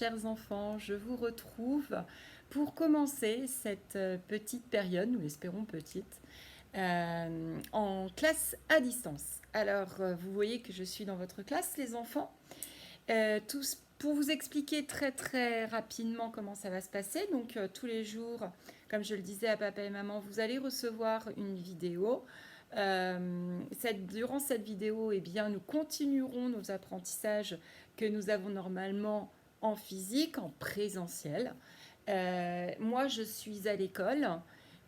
chers enfants, je vous retrouve pour commencer cette petite période, nous l'espérons petite, en classe à distance. Alors, vous voyez que je suis dans votre classe, les enfants. Pour vous expliquer très rapidement comment ça va se passer, donc tous les jours, comme je le disais à papa et maman, vous allez recevoir une vidéo. Durant cette vidéo, eh bien, nous continuerons nos apprentissages que nous avons normalement en physique, en présentiel. Moi, je suis à l'école,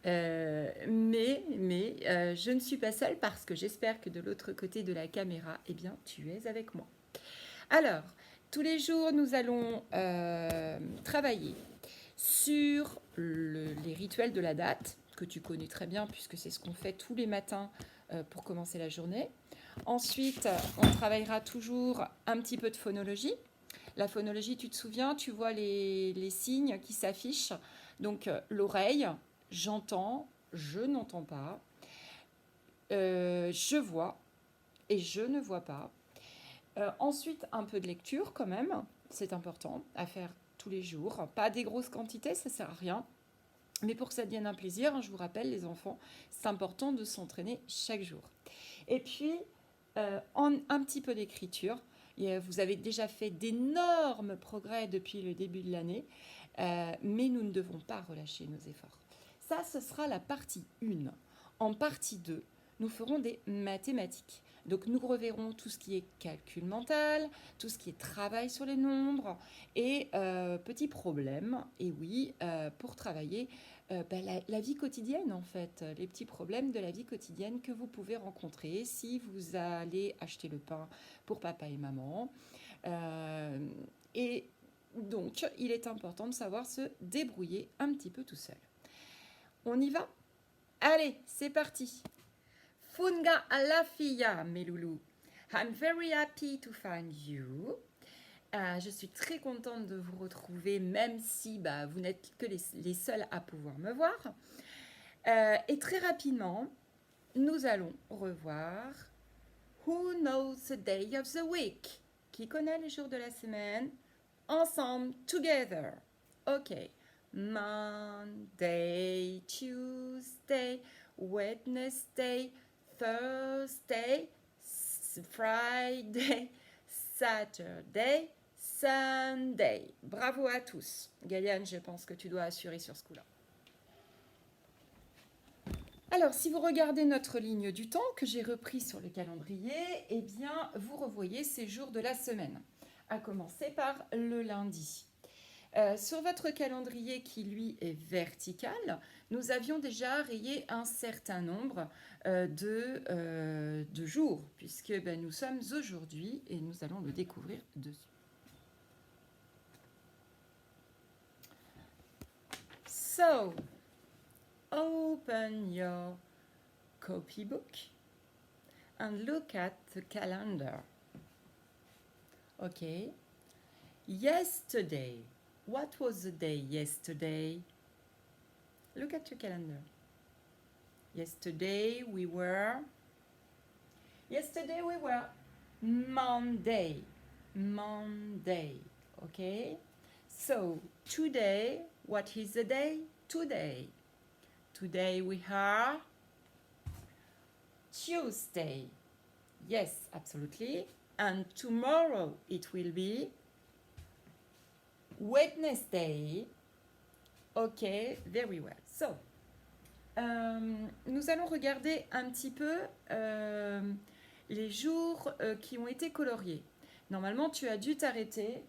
mais je ne suis pas seule parce que j'espère que de l'autre côté de la caméra, eh bien, tu es avec moi. Alors, tous les jours, nous allons travailler sur les rituels de la date, que tu connais très bien puisque c'est ce qu'on fait tous les matins pour commencer la journée. Ensuite, on travaillera toujours un petit peu de phonologie. La phonologie, tu te souviens, tu vois les signes qui s'affichent. Donc, l'oreille, j'entends, je n'entends pas, je vois et je ne vois pas. Ensuite, un peu de lecture quand même, c'est important à faire tous les jours. Pas des grosses quantités, ça sert à rien. Mais pour que ça devienne un plaisir, je vous rappelle les enfants, c'est important de s'entraîner chaque jour. Et puis, un petit peu d'écriture. Vous avez déjà fait d'énormes progrès depuis le début de l'année, mais nous ne devons pas relâcher nos efforts. Ça, ce sera la partie 1. En partie 2, nous ferons des mathématiques. Donc nous reverrons tout ce qui est calcul mental, tout ce qui est travail sur les nombres et petits problèmes. Et oui, pour travailler la vie quotidienne en fait, les petits problèmes de la vie quotidienne que vous pouvez rencontrer si vous allez acheter le pain pour papa et maman. Et donc, il est important de savoir se débrouiller un petit peu tout seul. On y va? Allez, c'est parti! Funga alafia, mes loulous. I'm very happy to find you. Je suis très contente de vous retrouver, même si vous n'êtes que les seuls à pouvoir me voir. Et très rapidement, nous allons revoir Who knows the day of the week? Qui connaît les jours de la semaine? Ensemble, together. Ok. Monday, Tuesday, Wednesday, Thursday, Friday, Saturday, Sunday. Bravo à tous. Galiane, je pense que tu dois assurer sur ce coup-là. Alors, si vous regardez notre ligne du temps que j'ai repris sur le calendrier, eh bien, vous revoyez ces jours de la semaine, à commencer par le lundi. Sur votre calendrier qui, lui, est vertical, nous avions déjà rayé un certain nombre de jours, puisque nous sommes aujourd'hui et nous allons le découvrir dessus. So, open your copybook and look at the calendar. Okay. Yesterday. What was the day yesterday? Look at your calendar. Yesterday we were Monday. Monday. Okay? So, today, what is the day? Today. Today we are Tuesday. Yes, absolutely. And tomorrow it will be Wednesday. Okay, very well. So, nous allons regarder un petit peu les jours qui ont été coloriés. Normalement, tu as dû t'arrêter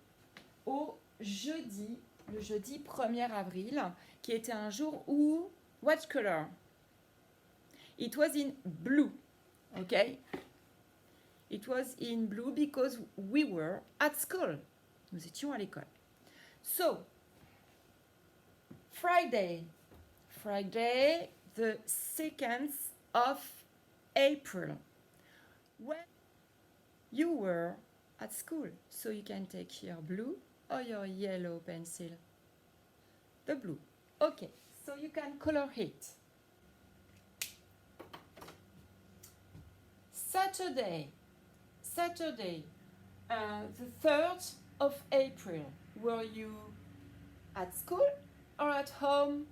au jeudi, le jeudi 1er avril, qui était un jour où, what color? It was in blue, okay? It was in blue because we were at school. Nous étions à l'école. So, Friday, the 2nd of April, when you were at school. So you can take your blue or your yellow pencil. The blue. Okay, so you can color it. Saturday, the 3rd of April. Were you at school or at home?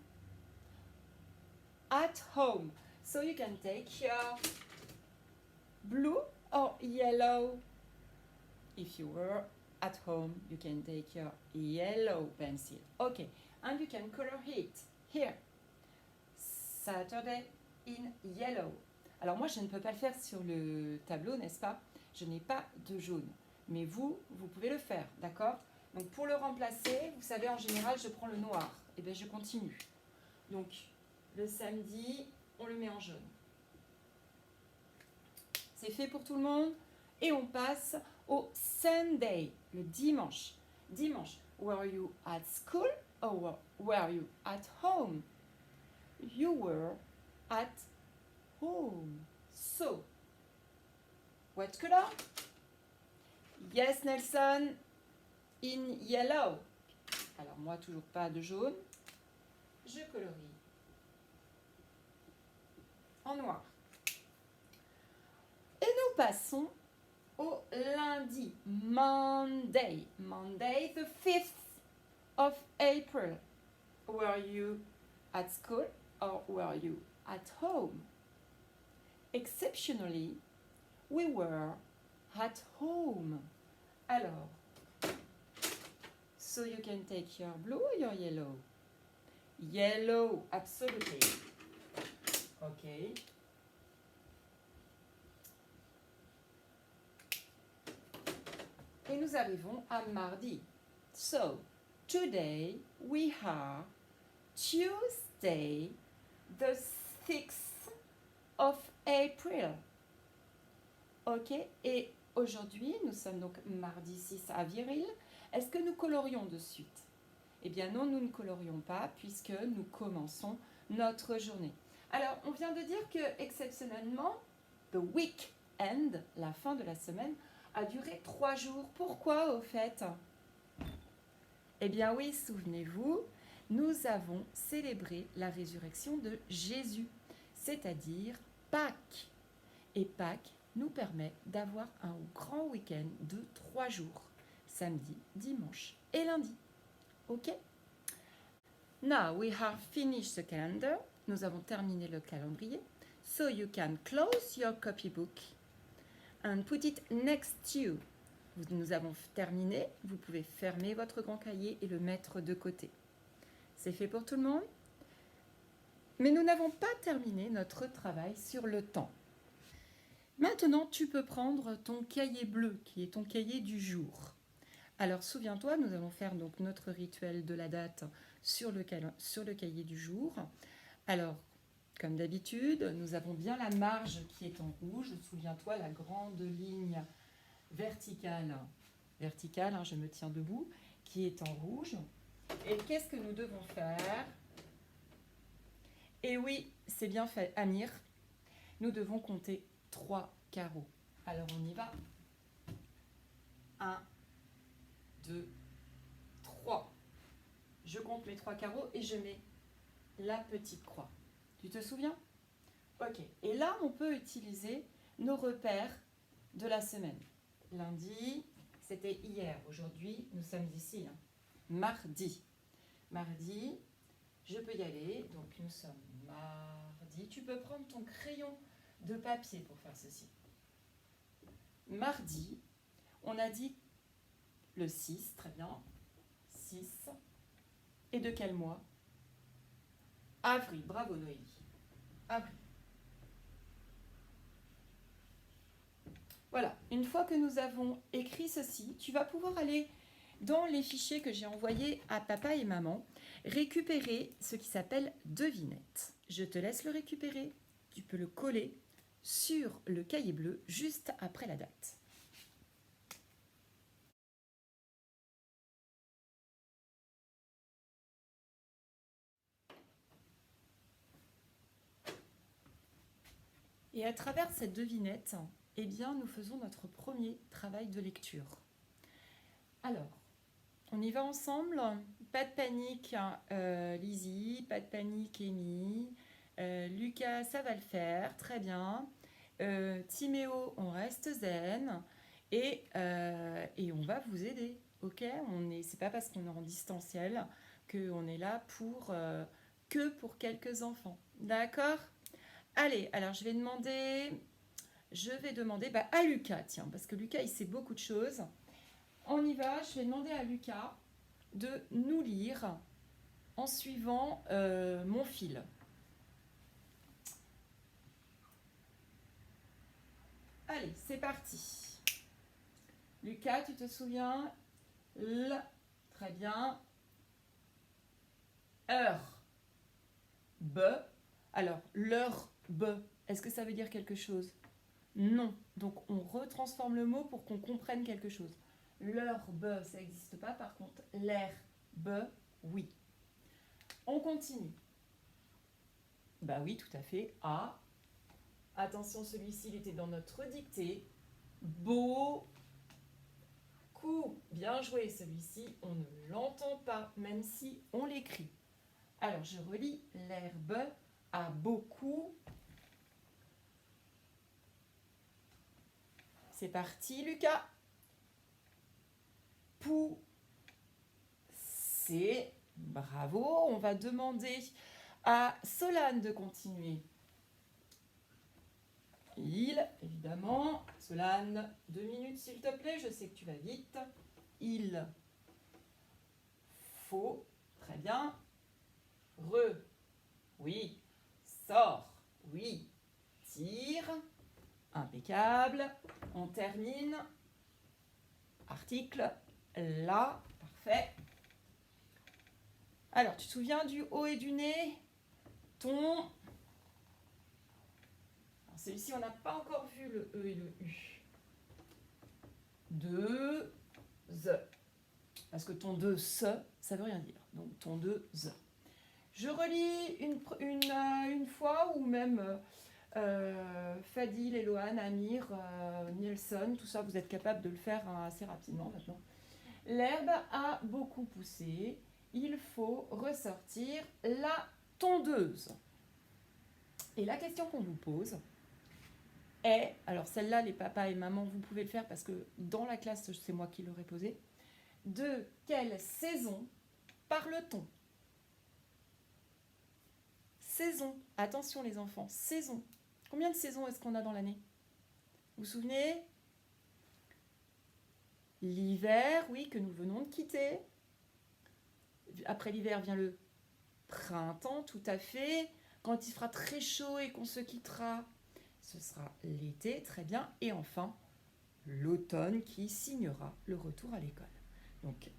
At home. So you can take your blue or yellow. If you were at home, you can take your yellow pencil. Okay, and you can color it here. Saturday in yellow. Alors moi, je ne peux pas le faire sur le tableau, n'est-ce pas? Je n'ai pas de jaune. Mais vous, vous pouvez le faire, d'accord? Donc pour le remplacer, vous savez, en général, je prends le noir. Et bien, je continue. Donc, le samedi, on le met en jaune. C'est fait pour tout le monde? Et on passe au Sunday, le dimanche. Dimanche, were you at school or were you at home? You were at home. So, what color? Yes, Nelson, in yellow. Alors moi, toujours pas de jaune. Je colorie en noir. Et nous passons au lundi, Monday. Monday, the 5th of April. Were you at school or were you at home? Exceptionally, we were at home. Alors, so you can take your blue or your yellow? Yellow, absolutely. Okay. Et nous arrivons à mardi. So, today we are Tuesday, the 6th of April. Ok, et aujourd'hui, nous sommes donc mardi 6 avril. Est-ce que nous colorions de suite? Eh bien non, nous ne colorions pas puisque nous commençons notre journée. Alors, on vient de dire que, exceptionnellement, the weekend, la fin de la semaine, a duré 3 jours. Pourquoi, au fait? Eh bien oui, souvenez-vous, nous avons célébré la résurrection de Jésus, c'est-à-dire Pâques. Et Pâques nous permet d'avoir un grand week-end de 3 jours, samedi, dimanche et lundi. Ok? Now we have finished the calendar. Nous avons terminé le calendrier. So you can close your copybook and put it next to you. Nous avons terminé. Vous pouvez fermer votre grand cahier et le mettre de côté. C'est fait pour tout le monde? Mais nous n'avons pas terminé notre travail sur le temps. Maintenant, tu peux prendre ton cahier bleu, qui est ton cahier du jour. Alors, souviens-toi, nous allons faire donc notre rituel de la date sur le cahier du jour. Alors, comme d'habitude, nous avons bien la marge qui est en rouge. Souviens-toi, la grande ligne verticale, je me tiens debout, qui est en rouge. Et qu'est-ce que nous devons faire? Et oui, c'est bien fait, Amir. Nous devons compter 3 carreaux. Alors, on y va. 1, 2, 3. Je compte mes 3 carreaux et je mets la petite croix. Tu te souviens? Ok. Et là, on peut utiliser nos repères de la semaine. Lundi, c'était hier. Aujourd'hui, nous sommes ici. Mardi. Mardi, je peux y aller. Donc, nous sommes mardi. Tu peux prendre ton crayon de papier pour faire ceci. Mardi, on a dit le 6, très bien. 6. Et de quel mois? Avril. Bravo Noélie. Avril. Voilà, une fois que nous avons écrit ceci, tu vas pouvoir aller dans les fichiers que j'ai envoyés à papa et maman, récupérer ce qui s'appelle devinette. Je te laisse le récupérer. Tu peux le coller sur le cahier bleu juste après la date. Et à travers cette devinette, eh bien, nous faisons notre premier travail de lecture. Alors, on y va ensemble. Pas de panique, Lizzie, pas de panique, Amy. Lucas, ça va le faire, très bien. Timéo, on reste zen et on va vous aider, ok? C'est pas parce qu'on est en distanciel qu'on est là que pour quelques enfants. D'accord? Allez, alors je vais demander à Lucas, tiens, parce que Lucas, il sait beaucoup de choses. On y va, je vais demander à Lucas de nous lire en suivant mon fil. Allez, c'est parti. Lucas, tu te souviens? Très bien. Heure. B. Alors, l'heure B, est-ce que ça veut dire quelque chose? Non. Donc, on retransforme le mot pour qu'on comprenne quelque chose. L'heure B, ça n'existe pas. Par contre, l'air B, oui. On continue. Bah oui, tout à fait. A. Attention, celui-ci, il était dans notre dictée. Beau. Coup. Bien joué, celui-ci, on ne l'entend pas, même si on l'écrit. Alors, je relis l'herbe a beaucoup. C'est parti, Lucas. Poussé. Bravo. On va demander à Solane de continuer. Il, évidemment. Solane, 2 minutes s'il te plaît. Je sais que tu vas vite. Il faut. Très bien. Re. Oui. Sort. Oui. Tire. Impeccable. On termine. Article. Là. Parfait. Alors, tu te souviens du haut et du nez? Ton. Celui-ci, on n'a pas encore vu le E et le U. Deux. Parce que ton de se, ça veut rien dire. Donc, ton de ze. Je relis une fois, ou même Fadil, Eloane, Amir, Nielsen, tout ça, vous êtes capable de le faire assez rapidement maintenant. L'herbe a beaucoup poussé. Il faut ressortir la tondeuse. Et la question qu'on vous pose est, alors celle-là, les papas et mamans, vous pouvez le faire parce que dans la classe, c'est moi qui l'aurais posée. De quelle saison parle-t-on? Saison. Attention les enfants, saison. Combien de saisons est-ce qu'on a dans l'année? Vous vous souvenez? L'hiver, oui, que nous venons de quitter. Après l'hiver vient le printemps, tout à fait. Quand il fera très chaud et qu'on se quittera, ce sera l'été, très bien. Et enfin, l'automne qui signera le retour à l'école. Donc,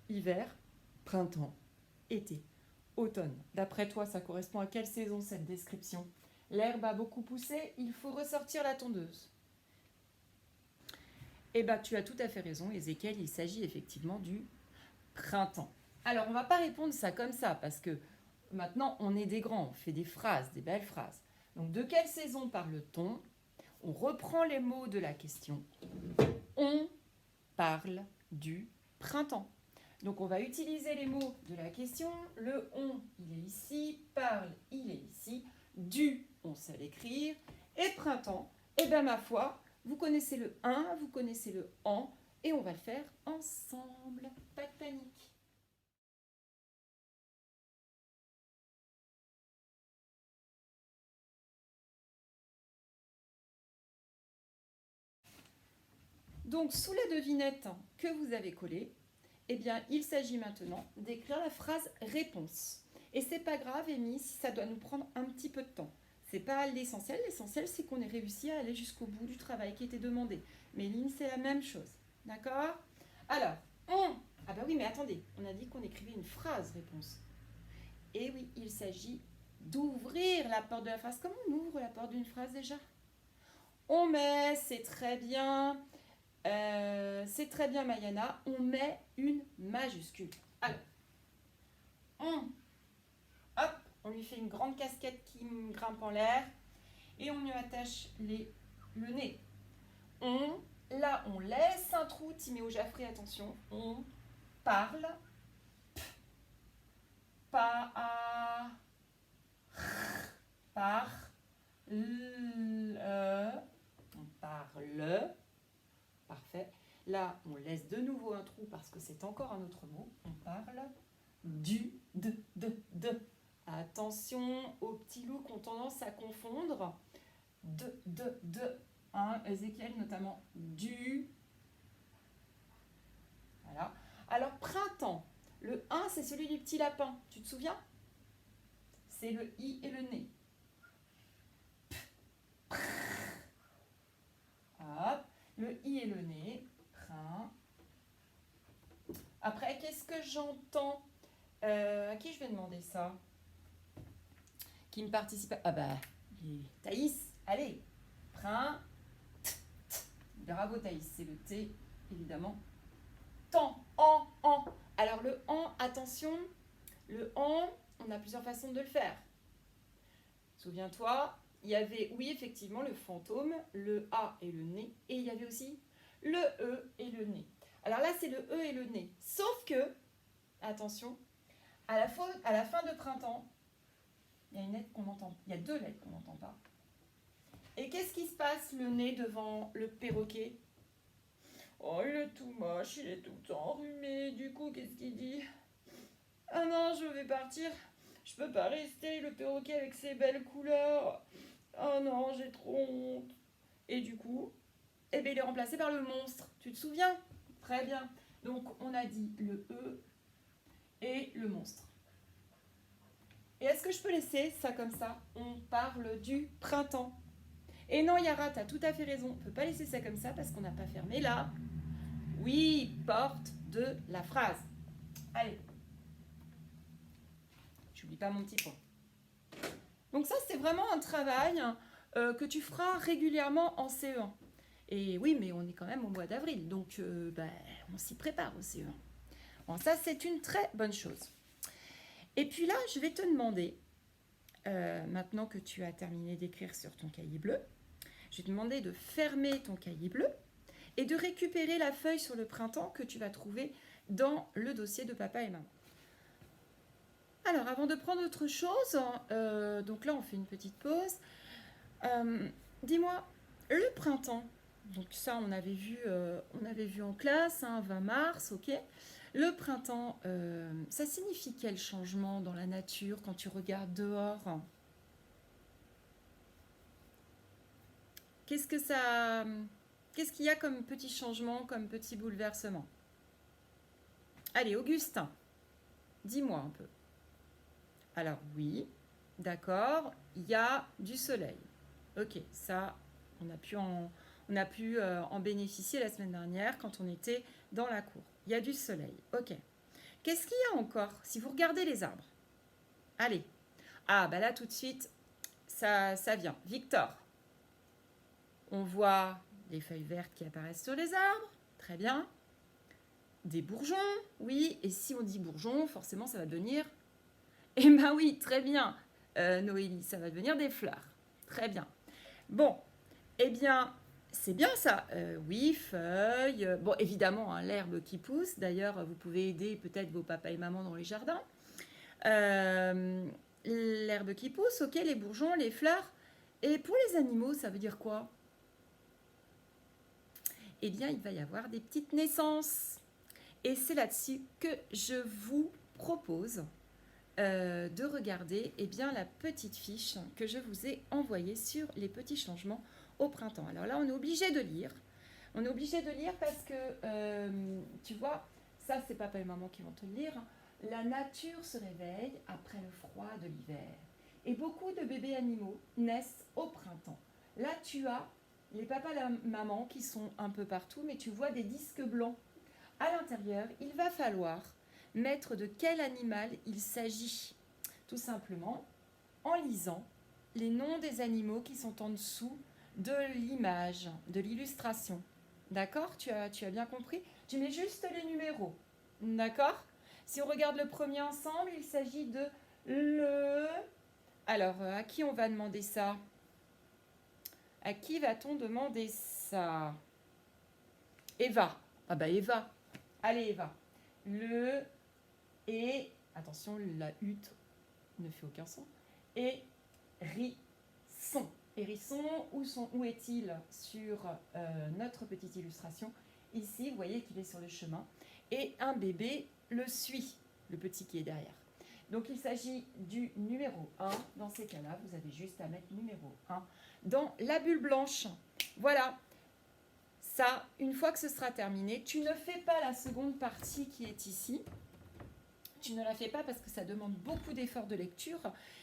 hiver, printemps, été, automne. D'après toi, ça correspond à quelle saison cette description? L'herbe a beaucoup poussé, il faut ressortir la tondeuse. Eh bien, tu as tout à fait raison, Ézéchiel, il s'agit effectivement du printemps. Alors, on ne va pas répondre ça comme ça, parce que maintenant, on est des grands, on fait des phrases, des belles phrases. Donc, de quelle saison parle-t-on? On reprend les mots de la question. On parle du printemps. Donc, on va utiliser les mots de la question. Le on, il est ici. Parle, il est ici. Du, on sait l'écrire. Et printemps, eh bien, ma foi, vous connaissez le un, vous connaissez le en, et on va le faire ensemble. Pas de panique. Donc, sous la devinette que vous avez collée, eh bien, il s'agit maintenant d'écrire la phrase réponse. Et c'est pas grave, Amy, si ça doit nous prendre un petit peu de temps. C'est pas l'essentiel. L'essentiel, c'est qu'on ait réussi à aller jusqu'au bout du travail qui était demandé. Mais Lynn, c'est la même chose. D'accord? Alors, on. Ah bah oui, mais attendez, on a dit qu'on écrivait une phrase réponse. Et oui, il s'agit d'ouvrir la porte de la phrase. Comment on ouvre la porte d'une phrase déjà? On met, c'est très bien. C'est très bien, Mayana. On met une majuscule. Alors, hop, on lui fait une grande casquette qui grimpe en l'air et on lui attache le nez. Là, on laisse un trou. Timéo Jaffré, attention. On parle. Pas à. Par. On parle. Parfait. La parce que c'est encore un autre mot. On parle du, de. Attention aux petits loups qui ont tendance à confondre. De. Hein, Ézéchiel notamment. Du. Voilà. Alors, printemps. Le 1, c'est celui du petit lapin. Tu te souviens? C'est le I et le nez. Hop. Le I et le nez. Prin. Après, qu'est-ce que j'entends? À qui je vais demander ça? Qui me participe? Ah bah, Thaïs. Allez. Prin. Bravo Thaïs. C'est le T, évidemment. Temps. En. Alors le en, attention. Le en, on a plusieurs façons de le faire. Souviens-toi, il y avait, oui, effectivement, le fantôme, le A et le nez, et il y avait aussi le E et le nez. Alors là, c'est le E et le nez. Sauf que, attention, à la fin de printemps, il y a une lettre qu'on entend, il y a deux lettres qu'on n'entend pas. Et qu'est-ce qui se passe, le nez devant le perroquet? Oh, il est tout moche, il est tout le temps enrhumé. Du coup, qu'est-ce qu'il dit? Ah non, je vais partir. Je peux pas rester, le perroquet avec ses belles couleurs. Oh non, j'ai trop honte. Et du coup, eh bien, il est remplacé par le monstre. Tu te souviens? Très bien. Donc, on a dit le E et le monstre. Et est-ce que je peux laisser ça comme ça? On parle du printemps. Et non, Yara, tu as tout à fait raison. On ne peut pas laisser ça comme ça parce qu'on n'a pas fermé la, oui, porte de la phrase. Allez. J'oublie pas mon petit point. Donc ça, c'est vraiment un travail que tu feras régulièrement en CE1. Et oui, mais on est quand même au mois d'avril, donc on s'y prépare au CE1. Bon, ça, c'est une très bonne chose. Et puis là, je vais te demander, maintenant que tu as terminé d'écrire sur ton cahier bleu, je vais te demander de fermer ton cahier bleu et de récupérer la feuille sur le printemps que tu vas trouver dans le dossier de papa et maman. Alors, avant de prendre autre chose, donc là, on fait une petite pause. Dis-moi, le printemps, donc ça, on avait vu en classe, 20 mars, ok. Le printemps, ça signifie quel changement dans la nature quand tu regardes dehors? Qu'est-ce qu'il y a comme petit changement, comme petit bouleversement? Allez, Augustin, dis-moi un peu. Alors oui, d'accord, il y a du soleil. Ok, ça, on a pu en bénéficier la semaine dernière quand on était dans la cour. Il y a du soleil, ok. Qu'est-ce qu'il y a encore si vous regardez les arbres? Allez, ah bah là tout de suite, ça vient. Victor, on voit les feuilles vertes qui apparaissent sur les arbres, très bien. Des bourgeons, oui, et si on dit bourgeons, forcément ça va devenir... Eh ben oui, très bien, Noélie, ça va devenir des fleurs. Très bien. Bon, eh bien, c'est bien ça. Oui, feuilles. Bon, évidemment, l'herbe qui pousse. D'ailleurs, vous pouvez aider peut-être vos papas et mamans dans les jardins. L'herbe qui pousse, ok, les bourgeons, les fleurs. Et pour les animaux, ça veut dire quoi? Eh bien, il va y avoir des petites naissances. Et c'est là-dessus que je vous propose de regarder la petite fiche que je vous ai envoyée sur les petits changements au printemps. Alors là, on est obligé de lire. On est obligé de lire parce que, tu vois, ça, c'est papa et maman qui vont te le lire. La nature se réveille après le froid de l'hiver. Et beaucoup de bébés animaux naissent au printemps. Là, tu as les papas et maman qui sont un peu partout, mais tu vois des disques blancs. À l'intérieur, il va falloir mettre de quel animal il s'agit. Tout simplement en lisant les noms des animaux qui sont en dessous de l'image, de l'illustration. D'accord? Tu as bien compris? Tu mets juste les numéros. D'accord? Si on regarde le premier ensemble, il s'agit de le... Alors, à qui on va demander ça? À qui va-t-on demander ça? Eva. Ah bah Eva. Allez Eva. Le... Et, attention, la hutte ne fait aucun son. Hérisson. Hérisson, où est-il sur notre petite illustration? Ici, vous voyez qu'il est sur le chemin. et un bébé le suit, le petit qui est derrière. Donc il s'agit du numéro 1. Dans ces cas-là, vous avez juste à mettre numéro 1 dans la bulle blanche. Voilà. Ça, une fois que ce sera terminé, tu ne fais pas la seconde partie qui est ici. Tu ne la fais pas parce que ça demande beaucoup d'efforts de lecture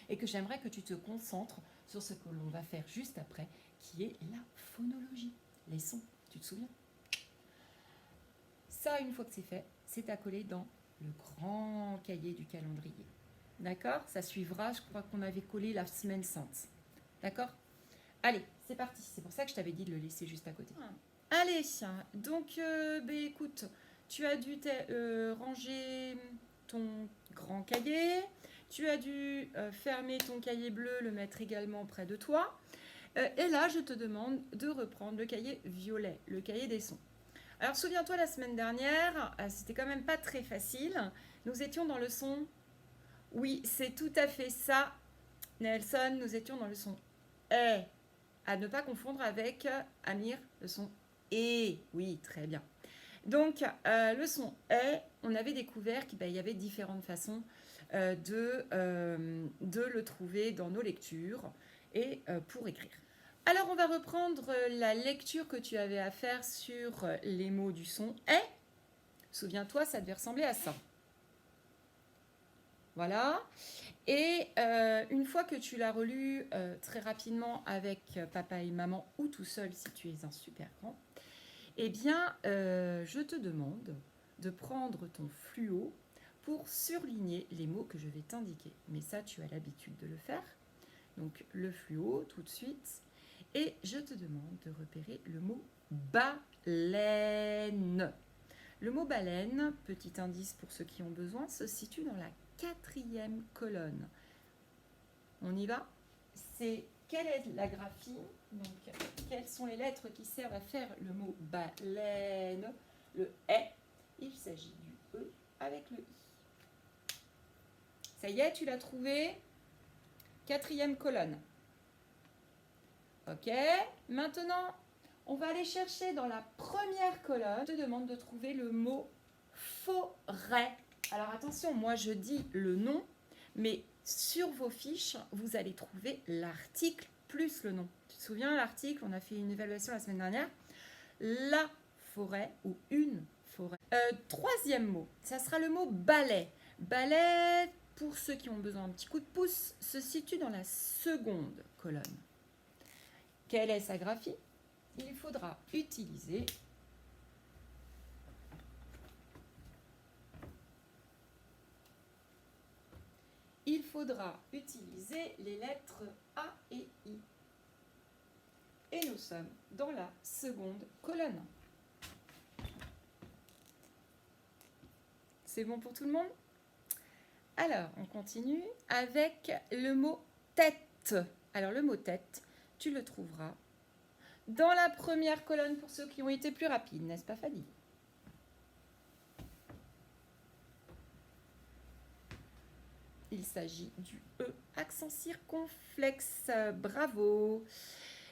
et que j'aimerais que tu te concentres sur ce que l'on va faire juste après, qui est la phonologie, les sons. Tu te souviens? Ça, une fois que c'est fait, c'est à coller dans le grand cahier du calendrier. D'accord? Ça suivra, je crois qu'on avait collé la semaine sainte. D'accord? Allez, c'est parti. C'est pour ça que je t'avais dit de le laisser juste à côté. Allez, donc, écoute, tu as dû ranger ton grand cahier. Tu as dû fermer ton cahier bleu, le mettre également près de toi. Et là, je te demande de reprendre le cahier violet, le cahier des sons. Alors, souviens-toi, la semaine dernière, c'était quand même pas très facile. Nous étions dans le son... Oui, c'est tout à fait ça, Nelson. Nous étions dans le son « est ». À ne pas confondre avec Amir, le son « et ». Oui, très bien. Donc, le son « est », on avait découvert qu'il y avait différentes façons de le trouver dans nos lectures et pour écrire. Alors, on va reprendre la lecture que tu avais à faire sur les mots du son « est ». Souviens-toi, ça devait ressembler à ça. Voilà. Et une fois que tu l'as relu très rapidement avec papa et maman ou tout seul si tu es un super grand, eh bien, je te demande de prendre ton fluo pour surligner les mots que je vais t'indiquer. Mais ça, tu as l'habitude de le faire. Donc, le fluo tout de suite. Et je te demande de repérer le mot baleine. Le mot baleine, petit indice pour ceux qui ont besoin, se situe dans la 4e colonne. On y va? C'est quelle est la graphie? Donc, quelles sont les lettres qui servent à faire le mot baleine? Le est, il s'agit du E avec le I. Ça y est, tu l'as trouvé? 4e colonne. Ok, maintenant, on va aller chercher dans la première colonne. Je te demande de trouver le mot forêt. Alors attention, moi je dis le nom, mais sur vos fiches, vous allez trouver l'article plus le nom. Tu te souviens l'article? On a fait une évaluation la semaine dernière. La forêt ou une forêt. 3e mot, ça sera le mot balai. Balai, pour ceux qui ont besoin d'un petit coup de pouce, se situe dans la 2e colonne. Quelle est sa graphie? Il faudra utiliser les lettres A et I. Et nous sommes dans la 2e colonne. C'est bon pour tout le monde? Alors, on continue avec le mot tête. Alors, le mot tête, tu le trouveras dans la 1re colonne pour ceux qui ont été plus rapides, n'est-ce pas, Fadi? Il s'agit du E, accent circonflexe. Bravo.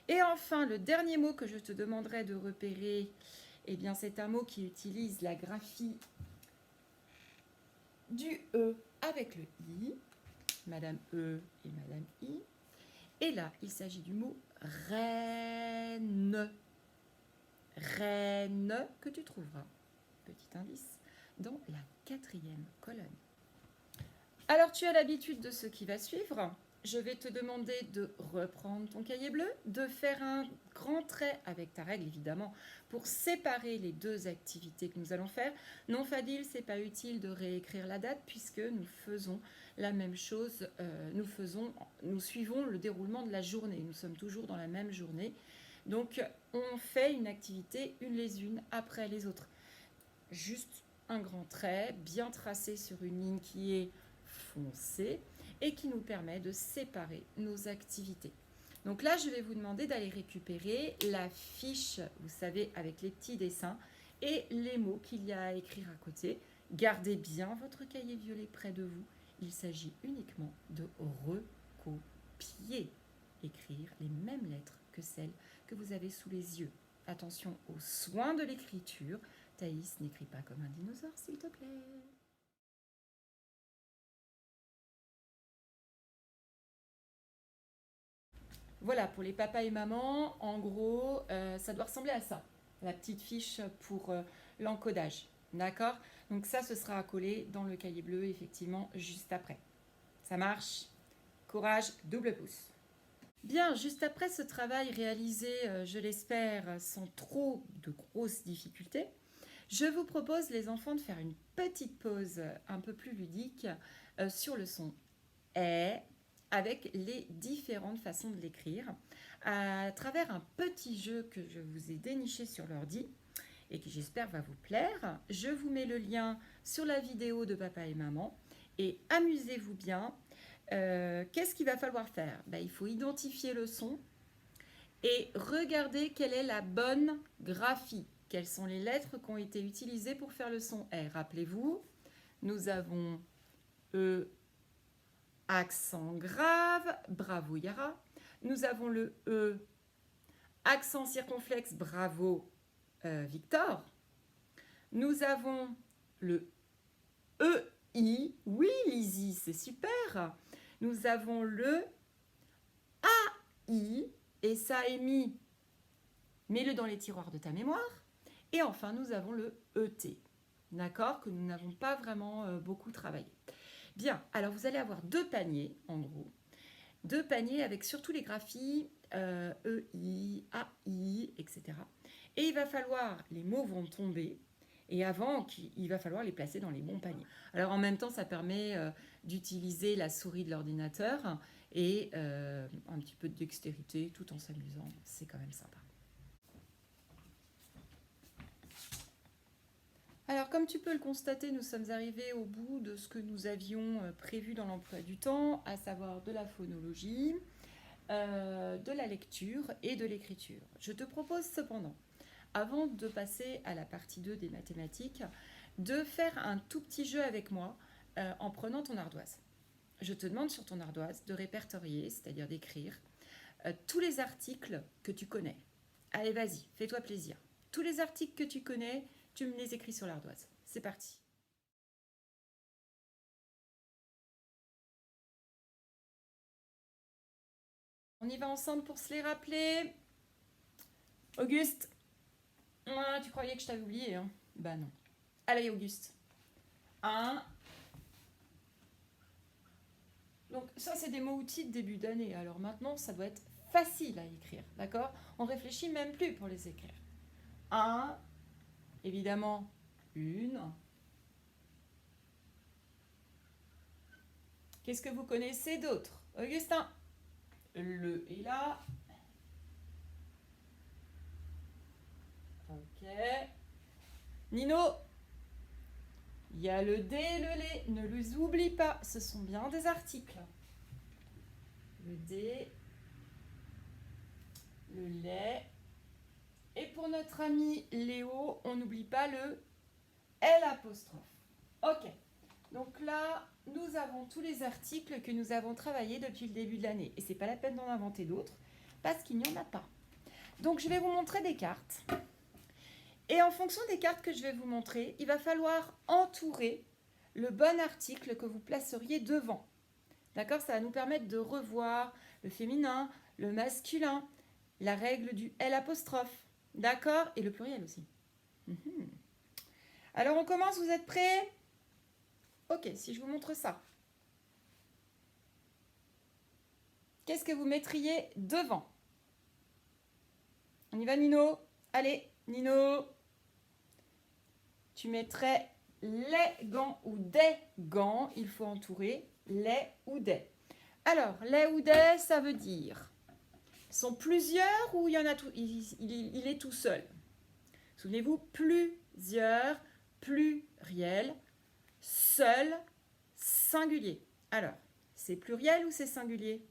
Et enfin, le dernier mot que je te demanderai de repérer, eh bien, c'est un mot qui utilise la graphie du E avec le I, Madame E et Madame I. Et là, il s'agit du mot reine. Reine que tu trouveras, petit indice, dans la 4e colonne. Alors, tu as l'habitude de ce qui va suivre. Je vais te demander de reprendre ton cahier bleu, de faire un grand trait avec ta règle, évidemment, pour séparer les 2 activités que nous allons faire. Non, Fadil, ce n'est pas utile de réécrire la date puisque nous faisons la même chose. Nous suivons le déroulement de la journée. Nous sommes toujours dans la même journée. Donc, on fait une activité une les unes après les autres. Juste un grand trait, bien tracé sur une ligne qui est foncée et qui nous permet de séparer nos activités. Donc là, je vais vous demander d'aller récupérer la fiche, vous savez, avec les petits dessins et les mots qu'il y a à écrire à côté. Gardez bien votre cahier violet près de vous. Il s'agit uniquement de recopier, écrire les mêmes lettres que celles que vous avez sous les yeux. Attention aux soins de l'écriture, Thaïs, n'écris pas comme un dinosaure, s'il te plaît. Voilà, pour les papas et mamans, en gros, ça doit ressembler à ça. La petite fiche pour l'encodage. D'accord? Donc ça, ce sera à coller dans le cahier bleu, effectivement, juste après. Ça marche? Courage, double pouce. Bien, juste après ce travail réalisé, je l'espère, sans trop de grosses difficultés, je vous propose, les enfants, de faire une petite pause un peu plus ludique sur le son « est » avec les différentes façons de l'écrire à travers un petit jeu que je vous ai déniché sur l'ordi et qui j'espère va vous plaire. Je vous mets le lien sur la vidéo de papa et maman et amusez-vous bien. Qu'est-ce qu'il va falloir faire? Il faut identifier le son et regarder quelle est la bonne graphie. Quelles sont les lettres qui ont été utilisées pour faire le son R? Rappelez-vous, nous avons E, accent grave, bravo Yara. Nous avons le E, accent circonflexe, bravo Victor. Nous avons le EI, oui Lizzie, c'est super. Nous avons le AI, et ça est mis, mets-le dans les tiroirs de ta mémoire. Et enfin, nous avons le ET, d'accord, que nous n'avons pas vraiment beaucoup travaillé. Bien, alors vous allez avoir deux paniers, en gros. Deux paniers avec surtout les graphies EI, AI, etc. Et il va falloir, les mots vont tomber, et avant, il va falloir les placer dans les bons paniers. Alors en même temps, ça permet d'utiliser la souris de l'ordinateur et un petit peu de dextérité tout en s'amusant. C'est quand même sympa. Alors, comme tu peux le constater, nous sommes arrivés au bout de ce que nous avions prévu dans l'emploi du temps, à savoir de la phonologie, de la lecture et de l'écriture. Je te propose cependant, avant de passer à la partie 2 des mathématiques, de faire un tout petit jeu avec moi en prenant ton ardoise. Je te demande sur ton ardoise de répertorier, c'est-à-dire d'écrire, tous les articles que tu connais. Allez, vas-y, fais-toi plaisir. Tous les articles que tu connais, tu me les écris sur l'ardoise. C'est parti. On y va ensemble pour se les rappeler. Auguste, tu croyais que je t'avais oublié, hein? Bah non. Allez, Auguste. 1. Donc ça, c'est des mots-outils de début d'année. Alors maintenant, ça doit être facile à écrire, d'accord? On réfléchit même plus pour les écrire. 1, évidemment, une. Qu'est-ce que vous connaissez d'autre? Augustin, le est là. Ok. Nino, il y a le D et le lait. Ne les oublie pas, ce sont bien des articles. Le D, le lait. Et pour notre ami Léo, on n'oublie pas le L apostrophe. Ok. Donc là, nous avons tous les articles que nous avons travaillés depuis le début de l'année. Et c'est pas la peine d'en inventer d'autres, parce qu'il n'y en a pas. Donc je vais vous montrer des cartes. Et en fonction des cartes que je vais vous montrer, il va falloir entourer le bon article que vous placeriez devant. D'accord? Ça va nous permettre de revoir le féminin, le masculin, la règle du L apostrophe. D'accord? Et le pluriel aussi. Alors on commence, vous êtes prêts? Ok, si je vous montre ça. Qu'est-ce que vous mettriez devant? On y va, Nino? Allez, Nino. Tu mettrais les gants ou des gants. Il faut entourer les ou des. Alors, les ou des, ça veut dire... sont plusieurs ou il y en a tout, il est tout seul? Souvenez-vous, plusieurs, pluriel, seul, singulier. Alors, c'est pluriel ou c'est singulier?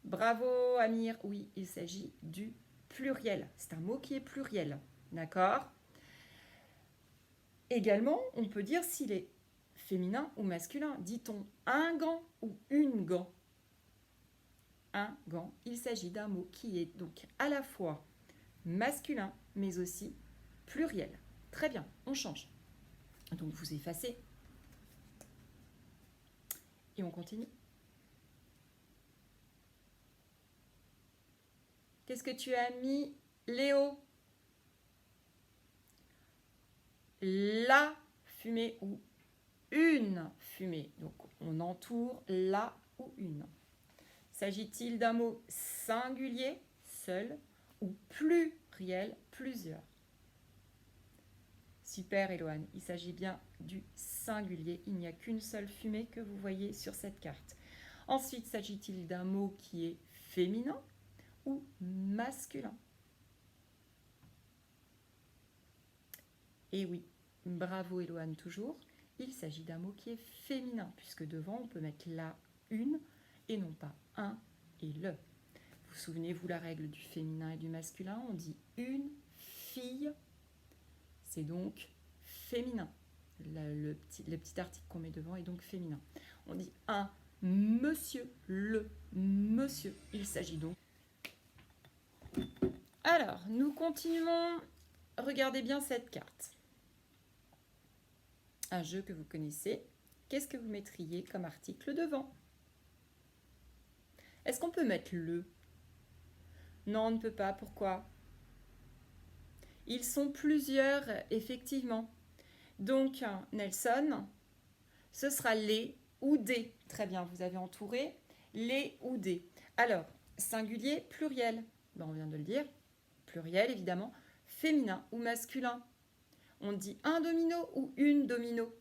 Bravo Amir, oui, il s'agit du pluriel. C'est un mot qui est pluriel, d'accord? Également, on peut dire s'il est féminin ou masculin. Dit-on un gant ou une gant? Un gant, il s'agit d'un mot qui est donc à la fois masculin, mais aussi pluriel. Très bien, on change. Donc vous effacez. Et on continue. Qu'est-ce que tu as mis, Léo? La fumée ou une fumée. Donc on entoure la ou une. S'agit-il d'un mot singulier, seul, ou pluriel, plusieurs? Super, Éloane, il s'agit bien du singulier. Il n'y a qu'une seule fumée que vous voyez sur cette carte. Ensuite, s'agit-il d'un mot qui est féminin ou masculin? Et oui, bravo Éloane toujours. Il s'agit d'un mot qui est féminin, puisque devant, on peut mettre la, une, et non pas un et le. Vous souvenez-vous la règle du féminin et du masculin? On dit une fille, c'est donc féminin. Le petit article qu'on met devant est donc féminin. On dit un monsieur, le monsieur. Il s'agit donc. Alors, nous continuons. Regardez bien cette carte. Un jeu que vous connaissez. Qu'est-ce que vous mettriez comme article devant? Est-ce qu'on peut mettre le? Non, on ne peut pas. Pourquoi? Ils sont plusieurs, effectivement. Donc, Nelson, ce sera les ou des. Très bien, vous avez entouré les ou des. Alors, singulier, pluriel. Ben, on vient de le dire. Pluriel, évidemment. Féminin ou masculin. On dit un domino ou une domino.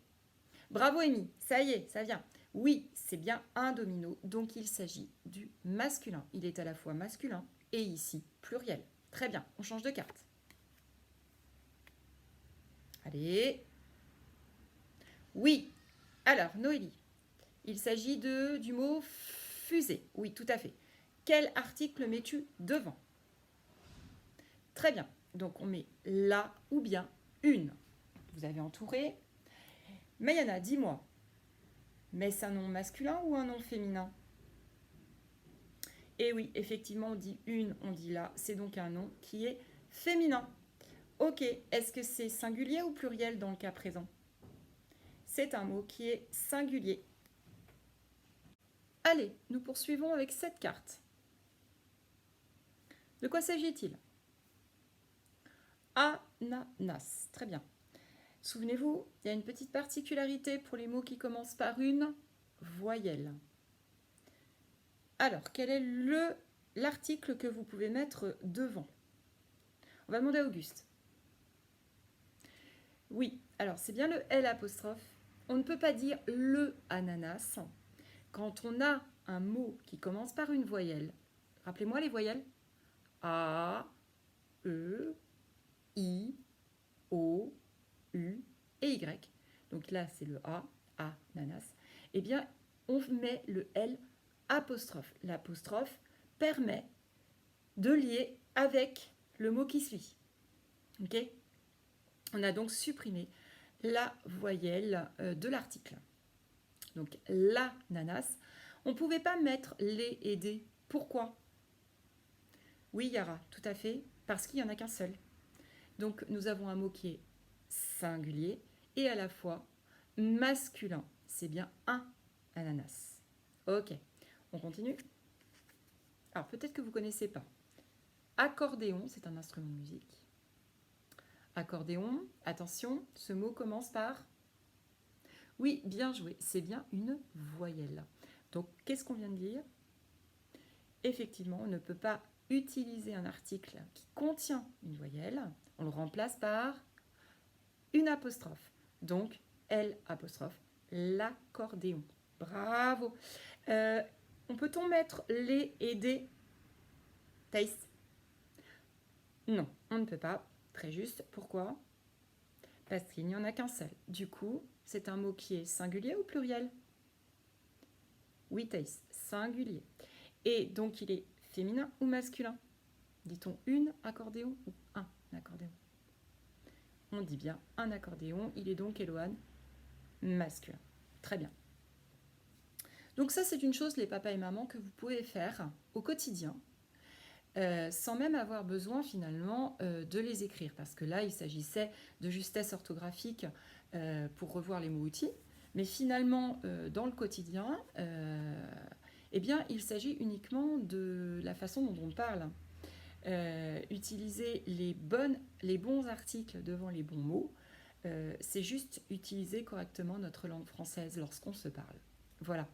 Bravo, Amy. Ça y est, ça vient. Oui, c'est bien un domino. Donc, il s'agit du masculin. Il est à la fois masculin et ici pluriel. Très bien, on change de carte. Allez. Oui. Alors, Noélie, il s'agit du mot fusée. Oui, tout à fait. Quel article mets-tu devant? Très bien. Donc, on met la ou bien une. Vous avez entouré. Mayana, dis-moi. Mais c'est un nom masculin ou un nom féminin? Et oui, effectivement, on dit une, on dit la. C'est donc un nom qui est féminin. Ok, est-ce que c'est singulier ou pluriel dans le cas présent? C'est un mot qui est singulier. Allez, nous poursuivons avec cette carte. De quoi s'agit-il? Ananas. Très bien. Souvenez-vous, il y a une petite particularité pour les mots qui commencent par une voyelle. Alors, quel est l'article que vous pouvez mettre devant? On va demander à Auguste. Oui, alors c'est bien le L apostrophe. On ne peut pas dire le ananas quand on a un mot qui commence par une voyelle. Rappelez-moi les voyelles. A, E, I, O, U et Y. Donc là, c'est le A, ananas. Eh bien, on met le L apostrophe. L'apostrophe permet de lier avec le mot qui suit. Ok? On a donc supprimé la voyelle de l'article. Donc l'ananas. On ne pouvait pas mettre les et des. Pourquoi? Oui, Yara, tout à fait, parce qu'il n'y en a qu'un seul. Donc nous avons un mot qui est singulier et à la fois masculin. C'est bien un ananas. Ok, on continue. Alors peut-être que vous ne connaissez pas. Accordéon, c'est un instrument de musique. Accordéon, attention, ce mot commence par... Oui, bien joué, c'est bien une voyelle. Donc qu'est-ce qu'on vient de dire? Effectivement, on ne peut pas utiliser un article qui contient une voyelle. On le remplace par une apostrophe. Donc, L apostrophe, l'accordéon. Bravo. Peut-on mettre les et des? Thaïs? Non, on ne peut pas. Très juste. Pourquoi? Parce qu'il n'y en a qu'un seul. Du coup, c'est un mot qui est singulier ou pluriel? Oui, Thaïs, singulier. Et donc, il est féminin ou masculin? Dit-on une accordéon ou un accordéon? On dit bien un accordéon. Il est donc, Éloane, masculin. Très bien. Donc ça, c'est une chose, les papas et mamans, que vous pouvez faire au quotidien. sans même avoir besoin finalement de les écrire. Parce que là, il s'agissait de justesse orthographique pour revoir les mots-outils. Mais finalement, dans le quotidien, eh bien, il s'agit uniquement de la façon dont on parle. Utiliser les bons articles devant les bons mots, c'est juste utiliser correctement notre langue française lorsqu'on se parle. Voilà.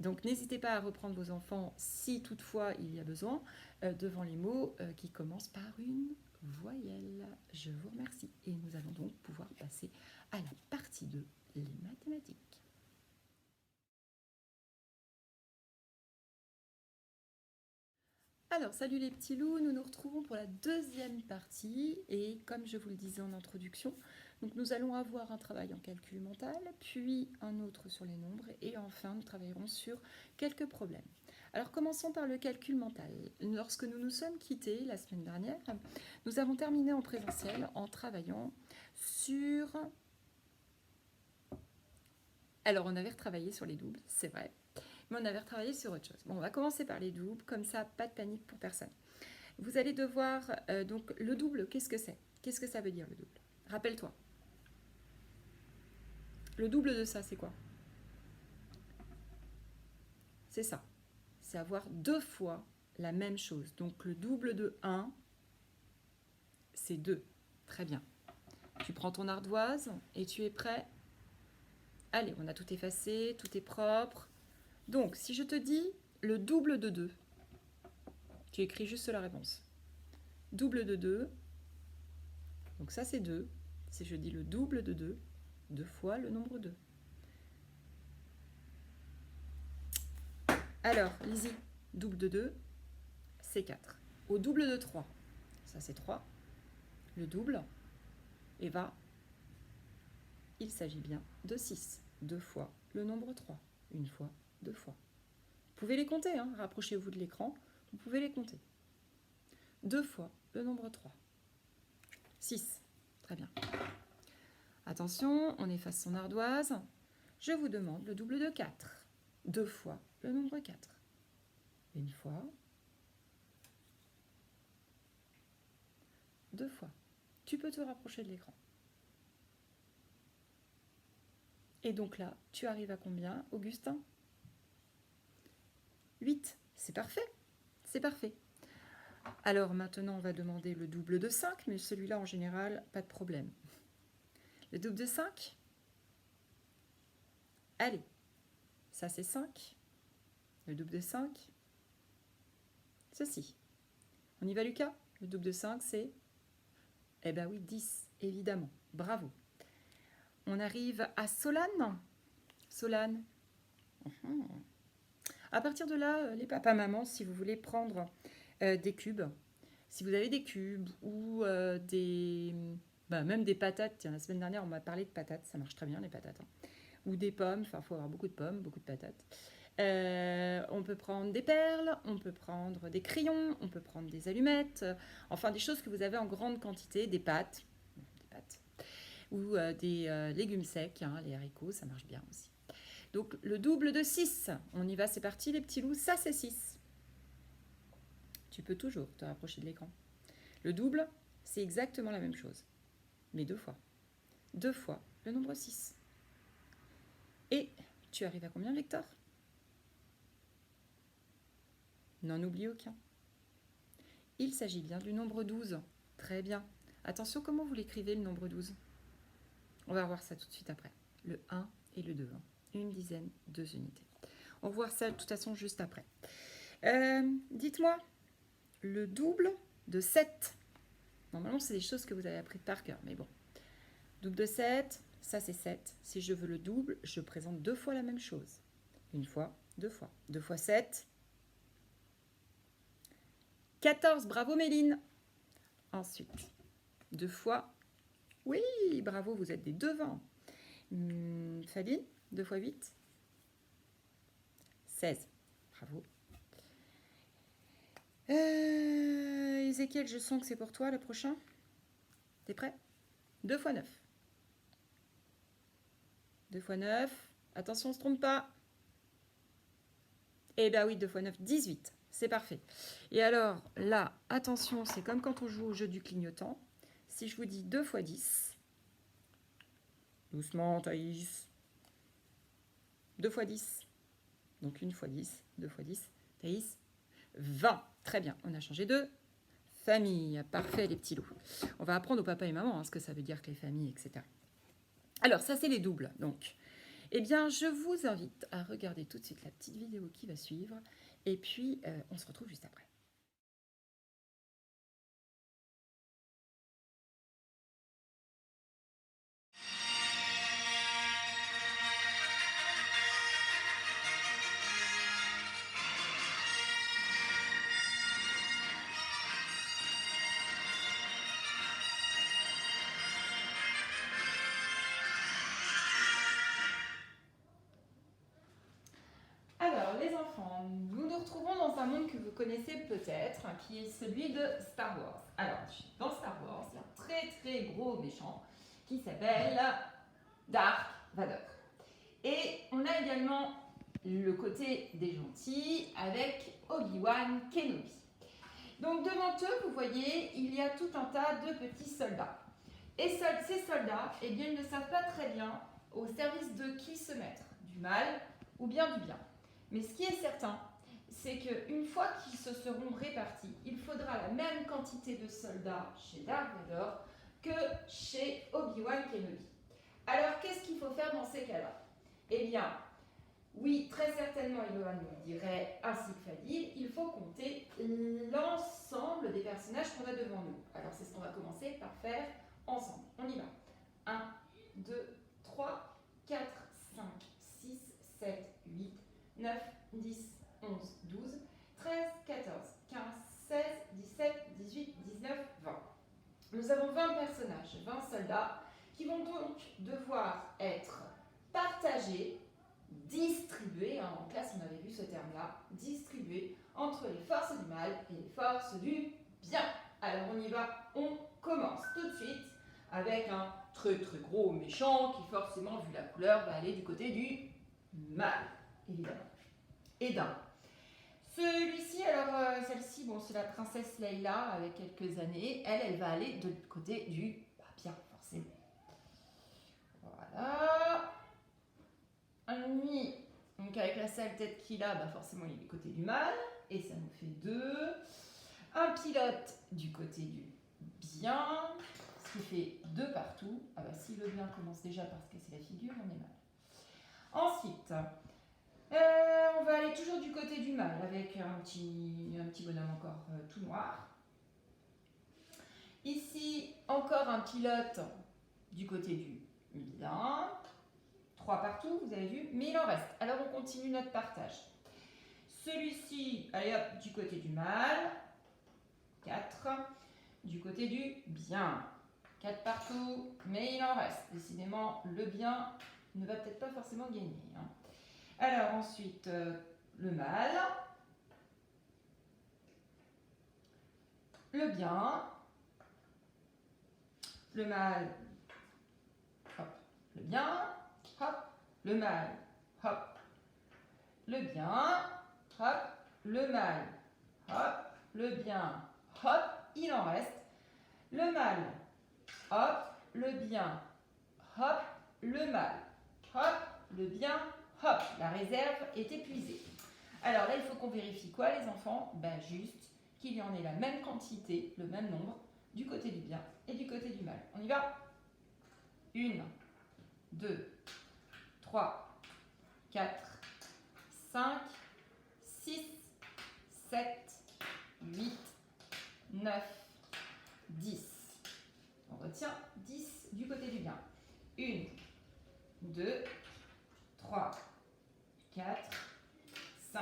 Donc n'hésitez pas à reprendre vos enfants si toutefois il y a besoin devant les mots qui commencent par une voyelle. Je vous remercie et nous allons donc pouvoir passer à la partie 2, les mathématiques. Alors, salut les petits loups, nous nous retrouvons pour la deuxième partie et comme je vous le disais en introduction, donc nous allons avoir un travail en calcul mental, puis un autre sur les nombres et enfin nous travaillerons sur quelques problèmes. Alors commençons par le calcul mental. Lorsque nous nous sommes quittés la semaine dernière, nous avons terminé en présentiel en travaillant sur... Alors on avait retravaillé sur les doubles, c'est vrai. Mais on avait retravaillé sur autre chose. Bon, on va commencer par les doubles, comme ça, pas de panique pour personne. Vous allez devoir, donc le double, qu'est-ce que c'est? Qu'est-ce que ça veut dire le double? Rappelle-toi. Le double de ça, c'est quoi? C'est ça. C'est avoir deux fois la même chose. Donc le double de 1, c'est 2. Très bien. Tu prends ton ardoise et tu es prêt? Allez, on a tout effacé, tout est propre. Donc, si je te dis le double de 2, tu écris juste la réponse. Double de 2, donc ça c'est 2. Si je dis le double de 2, 2 fois le nombre 2. Alors, Lizzie, double de 2, c'est 4. Au double de 3, ça c'est 3. Le double, et va, il s'agit bien de 6. 2 fois le nombre 3. Une fois, 2 fois. Vous pouvez les compter, hein, rapprochez-vous de l'écran, vous pouvez les compter. 2 fois le nombre 3. 6. Très bien. Attention, on efface son ardoise. Je vous demande le double de 4. 2 fois le nombre 4. Une fois. 2 fois. Tu peux te rapprocher de l'écran. Et donc là, tu arrives à combien, Augustin? 8. C'est parfait. C'est parfait. Alors maintenant, on va demander le double de 5, mais celui-là, en général, pas de problème. Le double de 5? Allez, ça c'est 5. Le double de 5? Ceci. On y va, Lucas? Le double de 5, c'est... Eh ben oui, 10, évidemment. Bravo. On arrive à Solane. Solane. À partir de là, les papas, mamans, si vous voulez prendre des cubes, si vous avez des cubes ou même des patates, tiens, la semaine dernière, on m'a parlé de patates, ça marche très bien, les patates. Hein. Ou des pommes, enfin, il faut avoir beaucoup de pommes, beaucoup de patates. On peut prendre des perles, on peut prendre des crayons, on peut prendre des allumettes, enfin des choses que vous avez en grande quantité, des pâtes ou des légumes secs, hein, les haricots, ça marche bien aussi. Donc le double de 6, on y va, c'est parti les petits loups, ça c'est 6. Tu peux toujours te rapprocher de l'écran. Le double, c'est exactement la même chose, mais 2 fois. 2 fois le nombre 6. Et tu arrives à combien, Victor? N'en oublie aucun. Il s'agit bien du nombre 12. Très bien. Attention, comment vous l'écrivez, le nombre 12? On va voir ça tout de suite après. Le 1 et le 2. Une dizaine, 2 unités. On va voir ça de toute façon juste après. Dites-moi, le double de 7. Normalement, c'est des choses que vous avez apprises par cœur, mais bon. Double de 7, ça c'est 7. Si je veux le double, je présente 2 fois la même chose. Une fois, 2 fois. 2 fois 7. 14, bravo Méline. Ensuite, 2 fois. Oui, bravo, vous êtes des devants. Faline, 2 fois 8. 16, bravo. Ézéchiel, je sens que c'est pour toi le prochain. T'es prêt? 2 fois 9. 2 fois 9. Attention, on ne se trompe pas. Eh bien oui, 2 fois 9, 18. C'est parfait. Et alors, là, attention, c'est comme quand on joue au jeu du clignotant. Si je vous dis 2 fois 10, doucement, Thaïs. 2 fois 10. Donc 1 fois 10, 2 fois 10. Thaïs, 20. Très bien, on a changé de famille. Parfait, les petits loups. On va apprendre au papa et maman ce que ça veut dire que les familles, etc. Alors, ça, c'est les doubles. Donc, eh bien, je vous invite à regarder tout de suite la petite vidéo qui va suivre. Et puis, on se retrouve juste après. Alors, les enfants, nous nous retrouvons dans un monde que vous connaissez peut-être, qui est celui de Star Wars. Alors, dans Star Wars, il y a un très très gros méchant qui s'appelle Dark Vador. Et on a également le côté des gentils avec Obi-Wan Kenobi. Donc devant eux, vous voyez, il y a tout un tas de petits soldats. Et ces soldats, eh bien, ils ne savent pas très bien au service de qui se mettre, du mal ou bien du bien. Mais ce qui est certain, c'est qu'une fois qu'ils se seront répartis, il faudra la même quantité de soldats chez Dark Vador que chez Obi-Wan Kenobi. Alors, qu'est-ce qu'il faut faire dans ces cas-là? Eh bien, oui, très certainement, Elohan nous dirait, ainsi que Fadil, il faut compter l'ensemble des personnages qu'on a devant nous. Alors, c'est ce qu'on va commencer par faire ensemble. On y va. 1, 2, 3, 4, 5, 6, 7, 8, 9, 10, 11, 12, 13, 14, 15, 16, 17, 18, 19, 20. Nous avons 20 personnages, 20 soldats, qui vont donc devoir être partagés, distribués, en classe on avait vu ce terme-là, distribués entre les forces du mal et les forces du bien. Alors on y va, on commence tout de suite avec un très très gros méchant qui forcément, vu la couleur, va aller du côté du mal, évidemment. Et d'un. Celui-ci, alors celle-ci, bon, c'est la princesse Leila avec quelques années. Elle va aller de l'autre côté du bien, forcément. Voilà. Un ennemi, donc avec la sale tête qu'il a, bah forcément il est du côté du mal. Et ça nous fait 2. Un pilote du côté du bien, ce qui fait 2 partout. Ah bah si le bien commence déjà par se casser la figure, on est mal. Ensuite, on va aller toujours du côté du mal avec un petit bonhomme encore tout noir. Ici, encore un pilote du côté du bien. 3 partout, vous avez vu, mais il en reste. Alors on continue notre partage. Celui-ci, allez hop, du côté du mal. 4. Du côté du bien. 4 partout, mais il en reste. Décidément, le bien ne va peut-être pas forcément gagner. Hein. Alors ensuite, le mal. Le bien. Le mal. Hop. Le bien. Hop. Le mal. Hop. Le bien. Hop. Le mal. Hop. Le bien. Hop. Il en reste. Le mal. Hop. Le bien. Hop. Le mal. Hop. Le bien. Hop. La réserve est épuisée. Alors là, il faut qu'on vérifie quoi, les enfants? Ben juste qu'il y en ait la même quantité, le même nombre, du côté du bien et du côté du mal. On y va? 1, 2, 3, 4, 5, 6, 7, 8, 9, 10. On retient 10 du côté du bien. 1, 2, 3, 4, 5,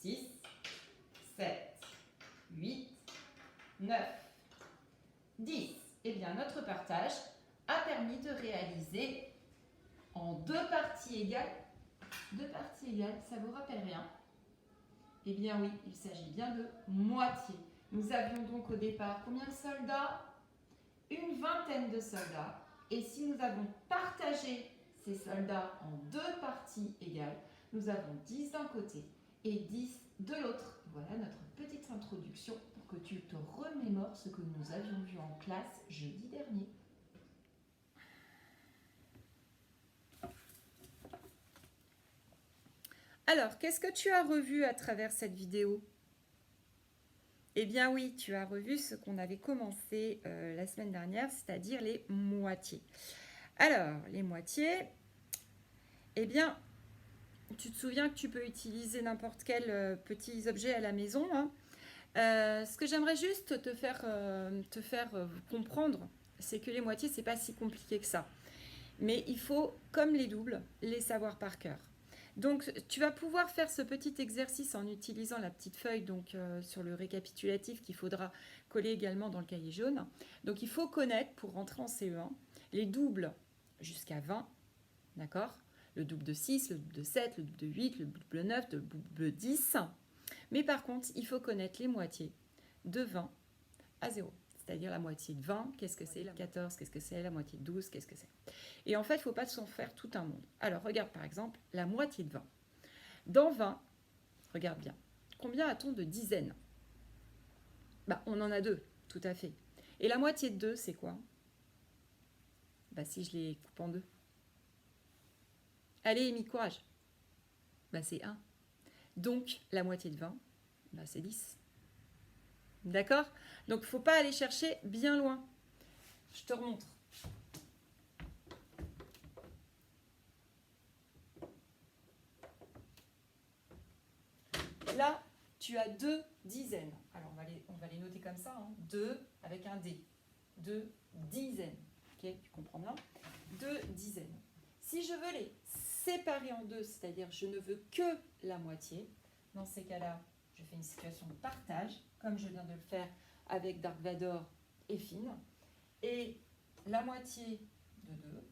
6, 7, 8, 9, 10. Eh bien, notre partage a permis de réaliser en 2 parties égales. 2 parties égales, ça vous rappelle rien? Eh bien oui, il s'agit bien de moitié. Nous avions donc au départ combien de soldats? Une vingtaine de soldats. Et si nous avons partagé ces soldats en 2 parties égales, nous avons 10 d'un côté et 10 de l'autre. Voilà notre petite introduction pour que tu te remémores ce que nous avions vu en classe jeudi dernier. Alors, qu'est-ce que tu as revu à travers cette vidéo? Eh bien oui, tu as revu ce qu'on avait commencé la semaine dernière, c'est-à-dire les moitiés. Alors, les moitiés, eh bien, tu te souviens que tu peux utiliser n'importe quel petit objet à la maison. Hein. Ce que j'aimerais juste te faire comprendre, c'est que les moitiés, c'est pas si compliqué que ça. Mais il faut, comme les doubles, les savoir par cœur. Donc, tu vas pouvoir faire ce petit exercice en utilisant la petite feuille donc, sur le récapitulatif qu'il faudra coller également dans le cahier jaune. Donc, il faut connaître, pour rentrer en CE1, les doubles jusqu'à 20, d'accord? Le double de 6, le double de 7, le double de 8, le double de 9, le double de 10. Mais par contre, il faut connaître les moitiés de 20 à 0. C'est-à-dire la moitié de 20, qu'est-ce que c'est? La 14, qu'est-ce que c'est? La moitié de 12, qu'est-ce que c'est? Et en fait, il ne faut pas s'en faire tout un monde. Alors, regarde par exemple la moitié de 20. Dans 20, regarde bien, combien a-t-on de dizaines? On en a 2, tout à fait. Et la moitié de 2, c'est quoi? Si je les coupe en 2. Allez, Amy, courage. C'est 1. Donc, la moitié de 20, c'est 10. D'accord? Donc, il ne faut pas aller chercher bien loin. Je te remontre. Là, tu as 2 dizaines. Alors, on va les noter comme ça. 2 avec un D. 2 dizaines. Ok, tu comprends bien? 2 dizaines. Si je veux les séparer en deux, c'est-à-dire je ne veux que la moitié, dans ces cas-là, je fais une situation de partage, comme je viens de le faire avec Dark Vador et Finn. Et la moitié de 2,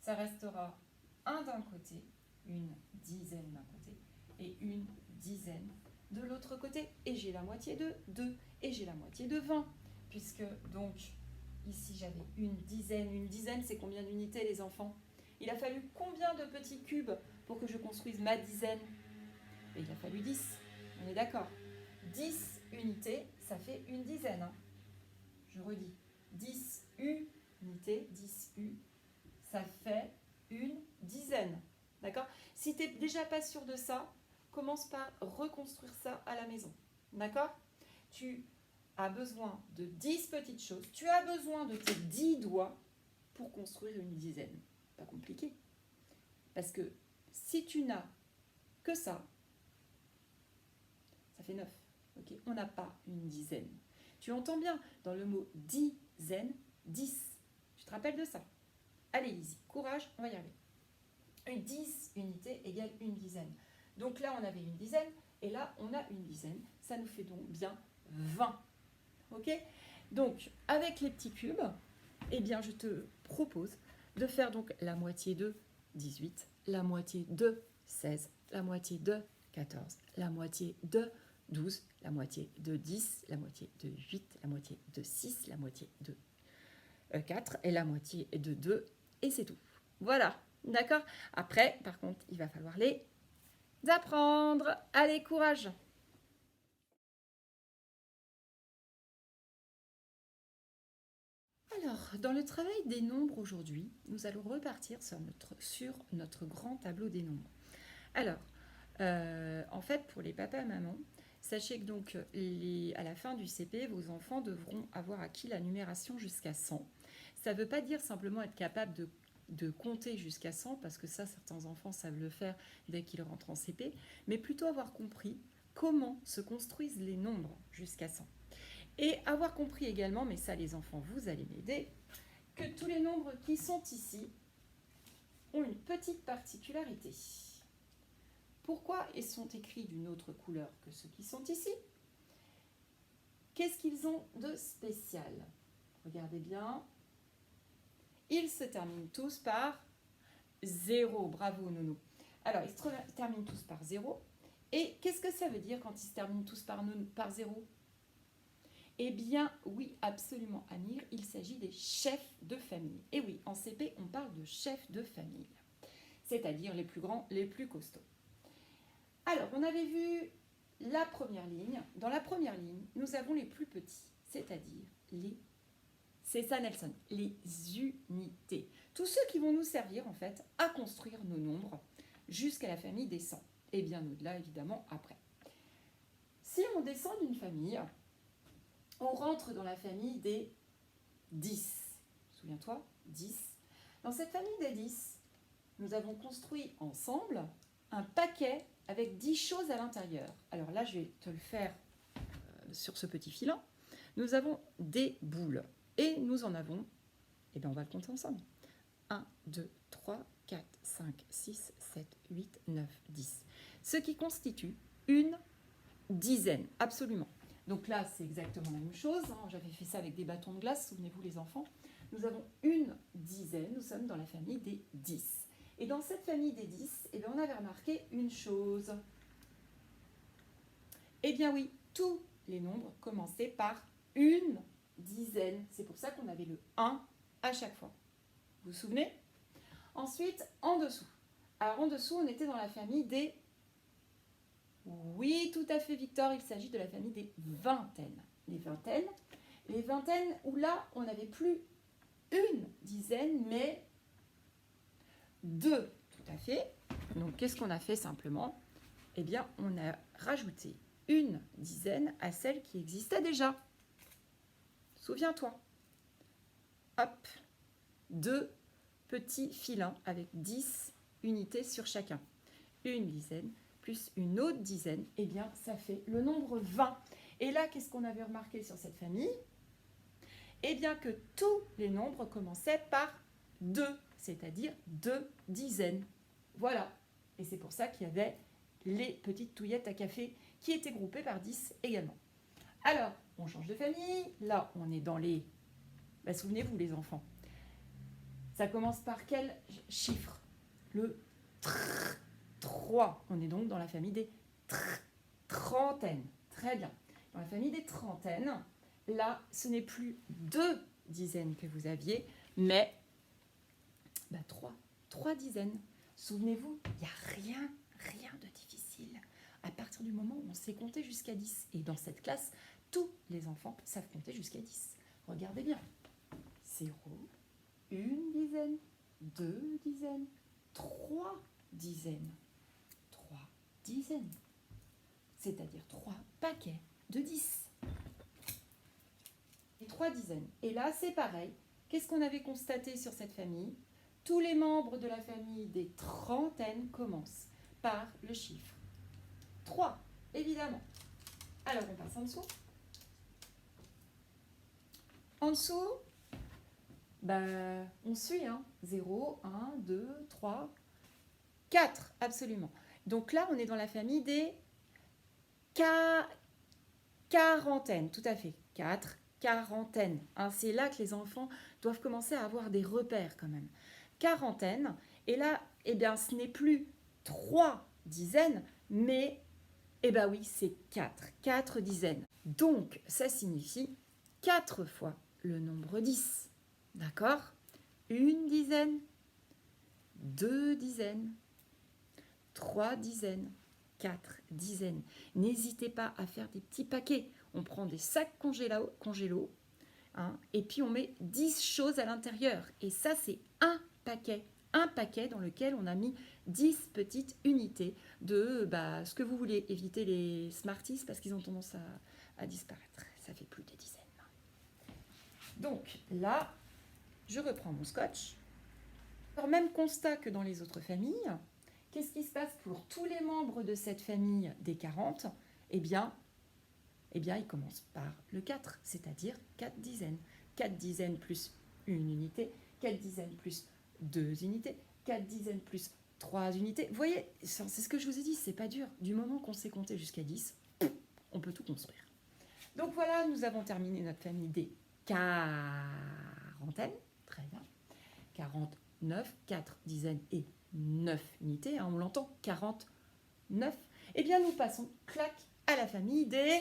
ça restera un d'un côté, une dizaine d'un côté, et une dizaine de l'autre côté. Et j'ai la moitié de 2, et j'ai la moitié de 20, puisque donc ici j'avais une dizaine c'est combien d'unités les enfants? Il a fallu combien de petits cubes pour que je construise ma dizaine? Et il a fallu 10, on est d'accord? 10 unités, ça fait une dizaine. Hein. Je redis, 10 unités, 10 U, ça fait une dizaine. D'accord? Si tu n'es déjà pas sûr de ça, commence par reconstruire ça à la maison. D'accord? Tu as besoin de 10 petites choses. Tu as besoin de tes 10 doigts pour construire une dizaine. Pas compliqué. Parce que si tu n'as que ça fait 9. Okay, on n'a pas une dizaine. Tu entends bien dans le mot dizaine, 10. Tu te rappelles de ça? Allez, Lizzie, courage, on va y arriver. Une 10 unités égale une dizaine. Donc là, on avait une dizaine, et là, on a une dizaine. Ça nous fait donc bien 20. Ok? Donc, avec les petits cubes, eh bien, je te propose de faire donc la moitié de 18, la moitié de 16, la moitié de 14, la moitié de 12, la moitié de 10, la moitié de 8, la moitié de 6, la moitié de 4 et la moitié de 2, et c'est tout. Voilà, d'accord? Après, par contre, il va falloir les apprendre. Allez, courage! Alors, dans le travail des nombres aujourd'hui, nous allons repartir sur notre grand tableau des nombres. Alors, en fait, pour les papas et mamans, sachez que donc à la fin du CP, vos enfants devront avoir acquis la numération jusqu'à 100. Ça ne veut pas dire simplement être capable de compter jusqu'à 100, parce que ça, certains enfants savent le faire dès qu'ils rentrent en CP, mais plutôt avoir compris comment se construisent les nombres jusqu'à 100. Et avoir compris également, mais ça les enfants, vous allez m'aider, que tous les nombres qui sont ici ont une petite particularité. Pourquoi ils sont écrits d'une autre couleur que ceux qui sont ici? Qu'est-ce qu'ils ont de spécial? Regardez bien. Ils se terminent tous par 0. Bravo, Nounou. Alors, ils se terminent tous par 0. Et qu'est-ce que ça veut dire quand ils se terminent tous par 0? Eh bien, oui, absolument, Amir, il s'agit des chefs de famille. Et oui, en CP, on parle de chefs de famille, c'est-à-dire les plus grands, les plus costauds. Alors, on avait vu la première ligne. Dans la première ligne, nous avons les plus petits, c'est-à-dire c'est ça Nelson, les unités. Tous ceux qui vont nous servir en fait à construire nos nombres jusqu'à la famille des 100. Et bien au-delà évidemment après. Si on descend d'une famille, on rentre dans la famille des 10. Souviens-toi, 10. Dans cette famille des 10, nous avons construit ensemble un paquet avec 10 choses à l'intérieur. Alors là, je vais te le faire sur ce petit filin. Nous avons des boules et nous en avons, et bien on va le compter ensemble. 1, 2, 3, 4, 5, 6, 7, 8, 9, 10. Ce qui constitue une dizaine, absolument. Donc là, c'est exactement la même chose. J'avais fait ça avec des bâtons de glace, souvenez-vous les enfants. Nous avons une dizaine, nous sommes dans la famille des 10. Et dans cette famille des 10, eh bien, on avait remarqué une chose. Eh bien oui, tous les nombres commençaient par une dizaine. C'est pour ça qu'on avait le 1 à chaque fois. Vous vous souvenez? Ensuite, en dessous. Alors en dessous, on était dans la famille des... Oui, tout à fait Victor, il s'agit de la famille des vingtaines. Les vingtaines où là, on n'avait plus une dizaine, mais deux, tout à fait. Donc qu'est-ce qu'on a fait simplement? Eh bien, on a rajouté une dizaine à celle qui existait déjà. Souviens-toi. Hop, deux petits filins avec 10 unités sur chacun. Une dizaine plus une autre dizaine, eh bien, ça fait le nombre 20. Et là, qu'est-ce qu'on avait remarqué sur cette famille? Eh bien, que tous les nombres commençaient par 2, c'est-à-dire 2 dizaines. Voilà. Et c'est pour ça qu'il y avait les petites touillettes à café qui étaient groupées par 10 également. Alors, on change de famille. Là, on est dans les... souvenez-vous, les enfants. Ça commence par quel chiffre? Le 3. On est donc dans la famille des trentaines. Très bien. Dans la famille des trentaines, là, ce n'est plus 2 dizaines que vous aviez, mais 3 dizaines. Souvenez-vous, il n'y a rien de difficile à partir du moment où on sait compter jusqu'à 10. Et dans cette classe, tous les enfants savent compter jusqu'à 10. Regardez bien. 0, une dizaine, 2 dizaines, 3 dizaines. 3 dizaines. C'est-à-dire 3 paquets de 10. Et 3 dizaines. Et là, c'est pareil. Qu'est-ce qu'on avait constaté sur cette famille? Tous les membres de la famille des trentaines commencent par le chiffre 3, évidemment. Alors, on passe en dessous. En dessous, on suit. 0, 1, 2, 3, 4, absolument. Donc là, on est dans la famille des quarantaines, tout à fait. 4, quarantaine. C'est là que les enfants doivent commencer à avoir des repères quand même. Quarantaine, et là, eh bien, ce n'est plus 3 dizaines, mais, oui, c'est 4 dizaines. Donc, ça signifie 4 fois le nombre 10. D'accord? Une dizaine, 2 dizaines, 3 dizaines, 4 dizaines. N'hésitez pas à faire des petits paquets. On prend des sacs congélo, et puis on met 10 choses à l'intérieur. Et ça, c'est un paquet dans lequel on a mis 10 petites unités de ce que vous voulez. Éviter les Smarties parce qu'ils ont tendance à disparaître. Ça fait plus des dizaines. Donc là, je reprends mon scotch. Alors, même constat que dans les autres familles. Qu'est-ce qui se passe pour tous les membres de cette famille des 40? Eh bien, ils commencent par le 4, c'est-à-dire 4 dizaines. 4 dizaines plus une unité, 4 dizaines plus 2 unités, 4 dizaines plus 3 unités. Vous voyez, c'est ce que je vous ai dit, c'est pas dur. Du moment qu'on sait compter jusqu'à 10, on peut tout construire. Donc voilà, nous avons terminé notre famille des quarantaines. Très bien. 49, 4 dizaines et 9 unités. On l'entend, 49. Eh bien, nous passons, clac, à la famille des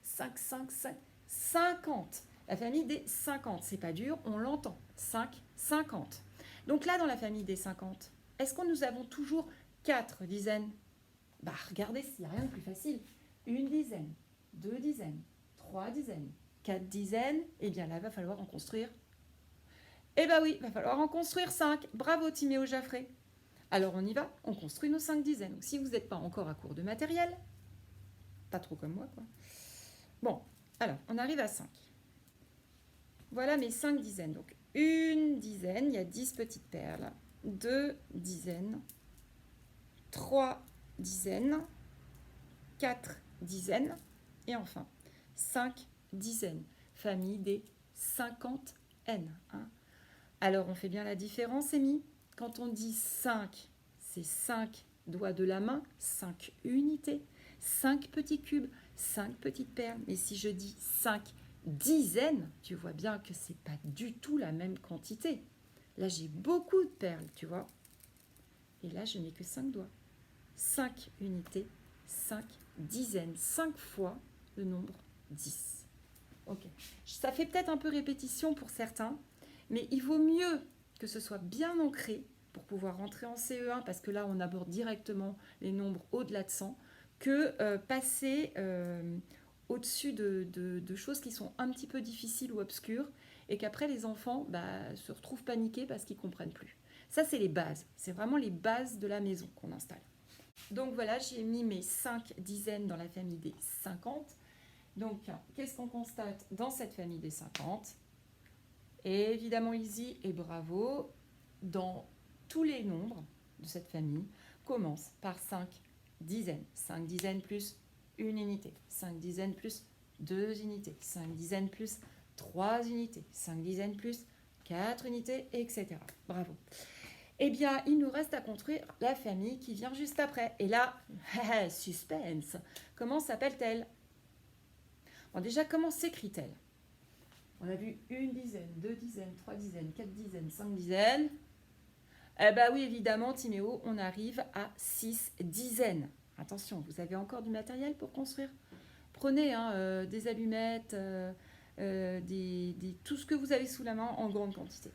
50. La famille des 50, c'est pas dur, on l'entend. 50. Donc là, dans la famille des 50, est-ce que nous avons toujours 4 dizaines? Bah, regardez, s'il n'y a rien de plus facile. Une dizaine, deux dizaines, trois dizaines, quatre dizaines, et bien là, il va falloir en construire. Eh bien oui, il va falloir en construire 5. Bravo Timéo Jaffré. Alors on y va, on construit nos 5 dizaines. Donc, si vous n'êtes pas encore à court de matériel, pas trop comme moi, quoi. Bon, alors, on arrive à 5. Voilà mes 5 dizaines. Donc, une dizaine, il y a 10 petites perles. 2 dizaines. 3 dizaines. 4 dizaines. Et enfin, 5 dizaines. Famille des 50 N. Hein. Alors, on fait bien la différence, Amy. Quand on dit 5, c'est 5 doigts de la main, 5 unités, 5 petits cubes, 5 petites perles. Mais si je dis 5 dizaines, tu vois bien que ce n'est pas du tout la même quantité. Là, j'ai beaucoup de perles, tu vois. Et là, je n'ai que 5 doigts. 5 unités, 5 dizaines, 5 fois le nombre 10. Ok. Ça fait peut-être un peu répétition pour certains, mais il vaut mieux que ce soit bien ancré pour pouvoir rentrer en CE1, parce que là, on aborde directement les nombres au-delà de 100, que passer au-dessus de choses qui sont un petit peu difficiles ou obscures, et qu'après, les enfants se retrouvent paniqués parce qu'ils ne comprennent plus. Ça, c'est les bases. C'est vraiment les bases de la maison qu'on installe. Donc voilà, j'ai mis mes 5 dizaines dans la famille des 50. Donc, qu'est-ce qu'on constate dans cette famille des 50? Et évidemment, easy et bravo, dans tous les nombres de cette famille, commence par 5 dizaines. 5 dizaines plus une unité, 5 dizaines plus 2 unités, 5 dizaines plus 3 unités, 5 dizaines plus 4 unités, etc. Bravo. Eh bien, il nous reste à construire la famille qui vient juste après. Et là, suspense. Comment s'appelle-t-elle? Bon, déjà, comment s'écrit-elle? On a vu une dizaine, deux dizaines, trois dizaines, quatre dizaines, 5 dizaines. Eh bien oui, évidemment, Timéo, on arrive à 6 dizaines. Attention, vous avez encore du matériel pour construire? Prenez des allumettes, tout ce que vous avez sous la main en grande quantité.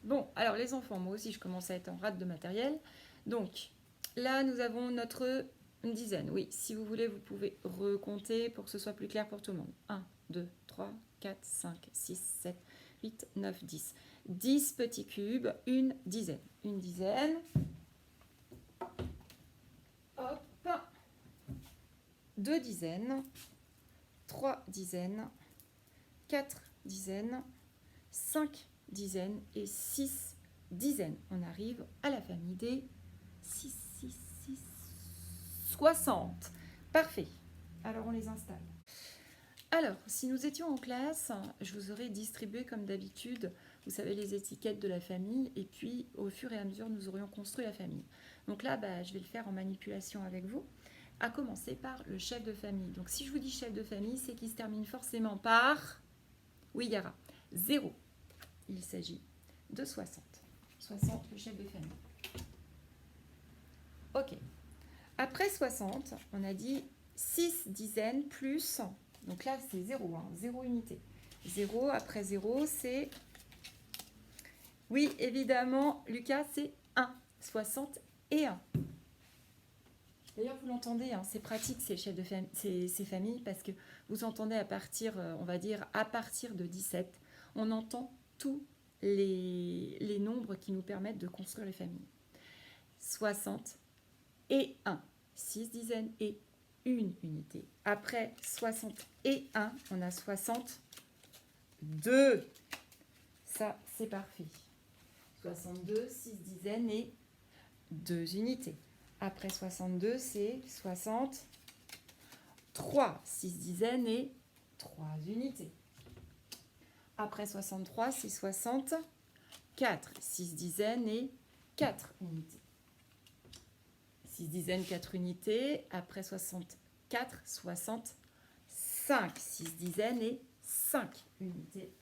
Bon, alors les enfants, moi aussi, je commence à être en rate de matériel. Donc, là, nous avons notre dizaine. Oui, si vous voulez, vous pouvez recompter pour que ce soit plus clair pour tout le monde. 1, 2, 3, 4, 5, 6, 7, 8, 9, 10. 10 petits cubes, une dizaine. Une dizaine. Hop. 2 dizaines. 3 dizaines. 4 dizaines. 5 dizaines et 6 dizaines. On arrive à la famille des 6, 6, 6, 60. Parfait. Alors, on les installe. Alors, si nous étions en classe, je vous aurais distribué comme d'habitude, vous savez, les étiquettes de la famille, et puis au fur et à mesure, nous aurions construit la famille. Donc là, je vais le faire en manipulation avec vous, à commencer par le chef de famille. Donc si je vous dis chef de famille, c'est qu'il se termine forcément par, oui, Yara, 0. Il s'agit de 60. 60, le chef de famille. Ok. Après 60, on a dit 6 dizaines plus... Donc là, c'est 0, 0 unité. 0, après 0, c'est... Oui, évidemment, Lucas, c'est 1. 60 et 1. D'ailleurs, vous l'entendez, c'est pratique ces chefs de ces familles, parce que vous entendez à partir, on va dire, à partir de 17, on entend tous les nombres qui nous permettent de construire les familles. 60 et 1. 6 dizaines et une unité. Après 60 et 1, on a 62. Ça, c'est parfait. 62, 6 dizaines et 2 unités. Après 62, c'est 63, 6 dizaines et 3 unités. Après 63, c'est 64, 6 dizaines et 4 unités. 6 dizaines, 4 unités. Après 64, 65, 6 dizaines et 5 unités.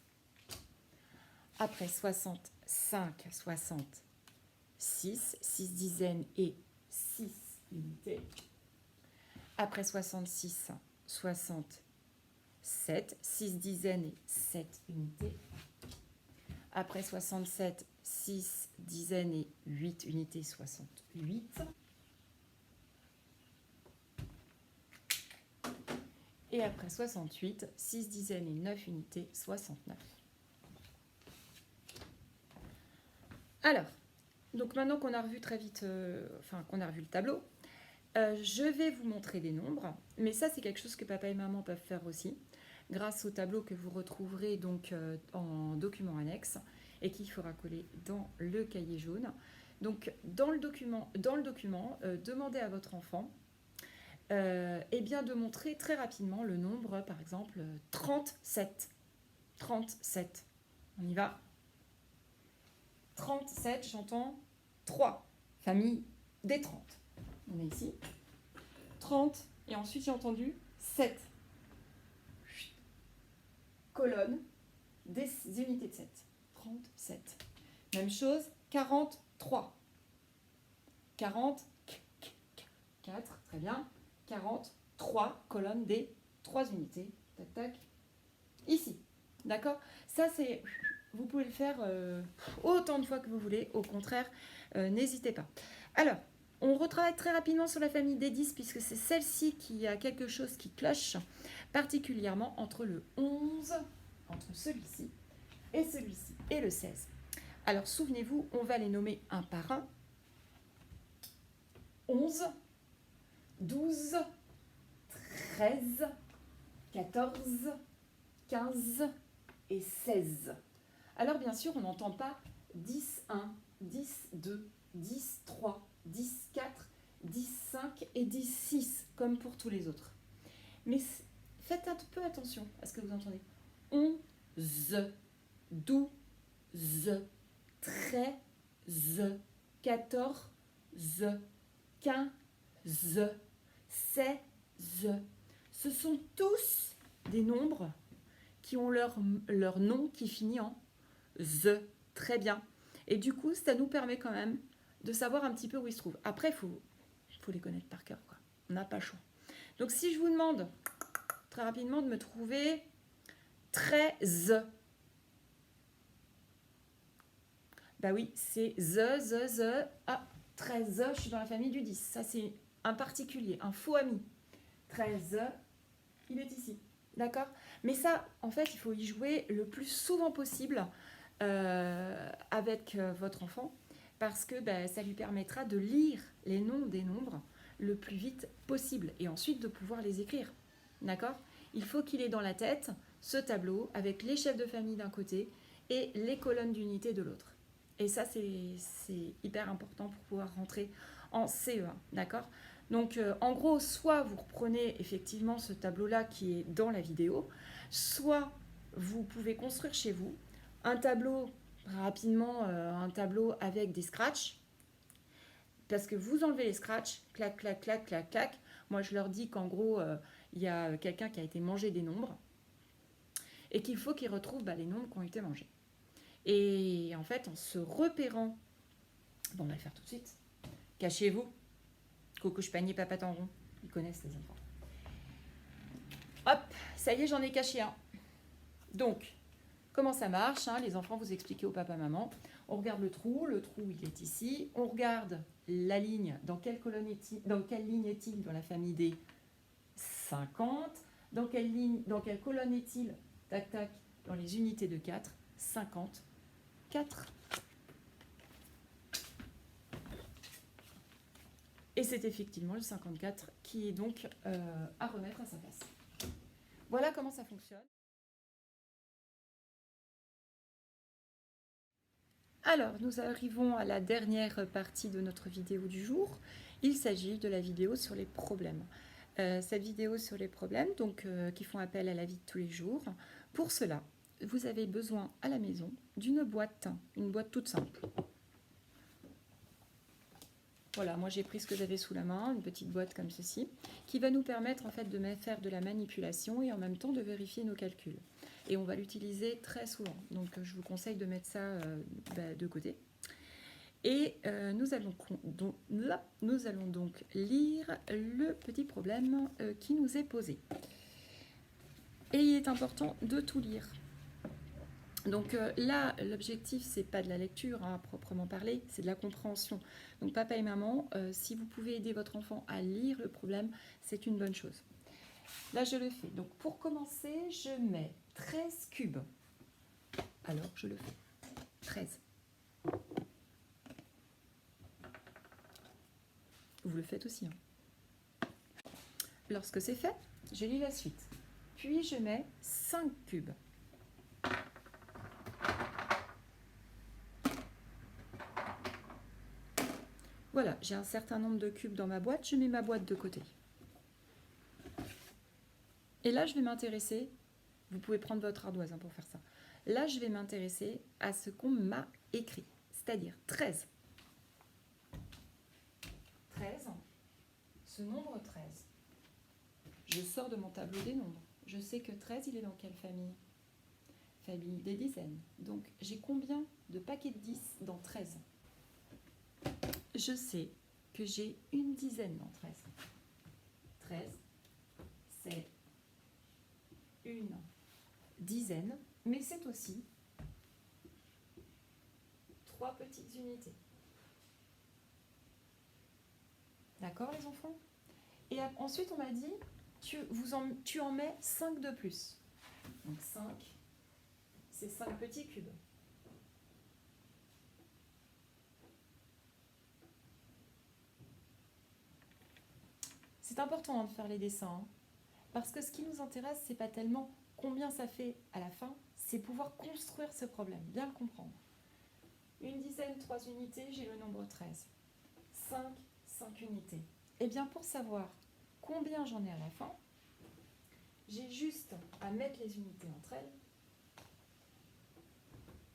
Après 65, 66, 6 dizaines et 6 unités. Après 66, 67, 6 dizaines et 7 unités. Après 67, 6 dizaines et 8 unités, 68. Et après 68, 6 dizaines et 9 unités, 69. Alors, donc maintenant qu'on a revu très vite, qu'on a revu le tableau, je vais vous montrer des nombres, mais ça c'est quelque chose que papa et maman peuvent faire aussi, grâce au tableau que vous retrouverez donc en document annexe et qu'il faudra coller dans le cahier jaune. Donc dans le document demandez à votre enfant bien de montrer très rapidement le nombre, par exemple 37. 37. On y va. 37, j'entends 3. Famille des 30. On est ici. 30. Et ensuite, j'ai entendu 7. Colonne des unités de 7. 37. Même chose, 43. 44. Très bien. 43. Colonne des 3 unités. Tac, tac. Ici. D'accord? Ça, c'est... Vous pouvez le faire autant de fois que vous voulez. Au contraire, n'hésitez pas. Alors, on retravaille très rapidement sur la famille des 10 puisque c'est celle-ci qui a quelque chose qui cloche particulièrement entre le 11, entre celui-ci et le 16. Alors, souvenez-vous, on va les nommer un par un. 11, 12, 13, 14, 15 et 16. Alors bien sûr, on n'entend pas 10, 1, 10, 2, 10, 3, 10, 4, 10, 5 et 10, 6, comme pour tous les autres. Mais faites un peu attention à ce que vous entendez. 11, 12, 13, 14, 15, 16. Ce sont tous des nombres qui ont leur nom qui finit en the. Très bien. Et du coup, ça nous permet quand même de savoir un petit peu où ils se trouvent. Après, il faut les connaître par cœur, quoi. On n'a pas le choix. Donc, si je vous demande très rapidement de me trouver 13, bah oui, c'est the. Ah, 13, je suis dans la famille du 10. Ça, c'est un particulier, un faux ami. 13, il est ici. D'accord? Mais ça, en fait, il faut y jouer le plus souvent possible avec votre enfant parce que ça lui permettra de lire les noms des nombres le plus vite possible et ensuite de pouvoir les écrire. D'accord? Il faut qu'il ait dans la tête ce tableau avec les chefs de famille d'un côté et les colonnes d'unité de l'autre. Et ça, c'est hyper important pour pouvoir rentrer en CE1. D'accord? Donc, en gros, soit vous reprenez effectivement ce tableau-là qui est dans la vidéo, soit vous pouvez construire chez vous un tableau, rapidement, un tableau avec des scratchs, parce que vous enlevez les scratchs, clac, clac, clac, clac, clac. Moi, je leur dis qu'en gros, il y a quelqu'un qui a été mangé des nombres et qu'il faut qu'il retrouve les nombres qui ont été mangés. Et en fait, en se repérant, bon, on va le faire tout de suite. Cachez-vous. Coucou panier, papa tangon. Ils connaissent les enfants. Hop, ça y est, j'en ai caché un. Donc, comment ça marche, les enfants, vous expliquez au papa, maman. On regarde le trou il est ici. On regarde la ligne, dans quelle ligne est-il dans la famille des 50. Dans quelle colonne est-il, tac, tac, dans les unités de 4, 54. Et c'est effectivement le 54 qui est donc à remettre à sa place. Voilà comment ça fonctionne. Alors, nous arrivons à la dernière partie de notre vidéo du jour. Il s'agit de la vidéo sur les problèmes. Cette vidéo sur les problèmes, donc qui font appel à la vie de tous les jours. Pour cela, vous avez besoin à la maison d'une boîte, une boîte toute simple. Voilà, moi j'ai pris ce que j'avais sous la main, une petite boîte comme ceci, qui va nous permettre en fait de faire de la manipulation et en même temps de vérifier nos calculs. Et on va l'utiliser très souvent, donc je vous conseille de mettre ça de côté. Et nous allons donc lire le petit problème qui nous est posé. Et il est important de tout lire. Donc là, l'objectif, c'est pas de la lecture à proprement parler, c'est de la compréhension. Donc papa et maman, si vous pouvez aider votre enfant à lire le problème, c'est une bonne chose. Là, je le fais. Donc, pour commencer, je mets 13 cubes. Alors, je le fais. 13. Vous le faites aussi. Lorsque c'est fait, je lis la suite. Puis, je mets 5 cubes. Voilà, j'ai un certain nombre de cubes dans ma boîte. Je mets ma boîte de côté. Et là, je vais m'intéresser, vous pouvez prendre votre ardoise pour faire ça. Là, je vais m'intéresser à ce qu'on m'a écrit, c'est-à-dire 13. 13, ce nombre 13. Je sors de mon tableau des nombres. Je sais que 13, il est dans quelle famille? Famille des dizaines. Donc, j'ai combien de paquets de 10 dans 13? Je sais que j'ai une dizaine dans 13. 13, c'est une dizaine, mais c'est aussi 3 petites unités. D'accord les enfants? Et ensuite on m'a dit, tu en mets 5 de plus. Donc 5, c'est 5 petits cubes. C'est important de faire les dessins, parce que ce qui nous intéresse, c'est pas tellement combien ça fait à la fin, c'est pouvoir construire ce problème, bien le comprendre. Une dizaine, 3 unités, j'ai le nombre 13. 5, 5 unités. Et bien pour savoir combien j'en ai à la fin, j'ai juste à mettre les unités entre elles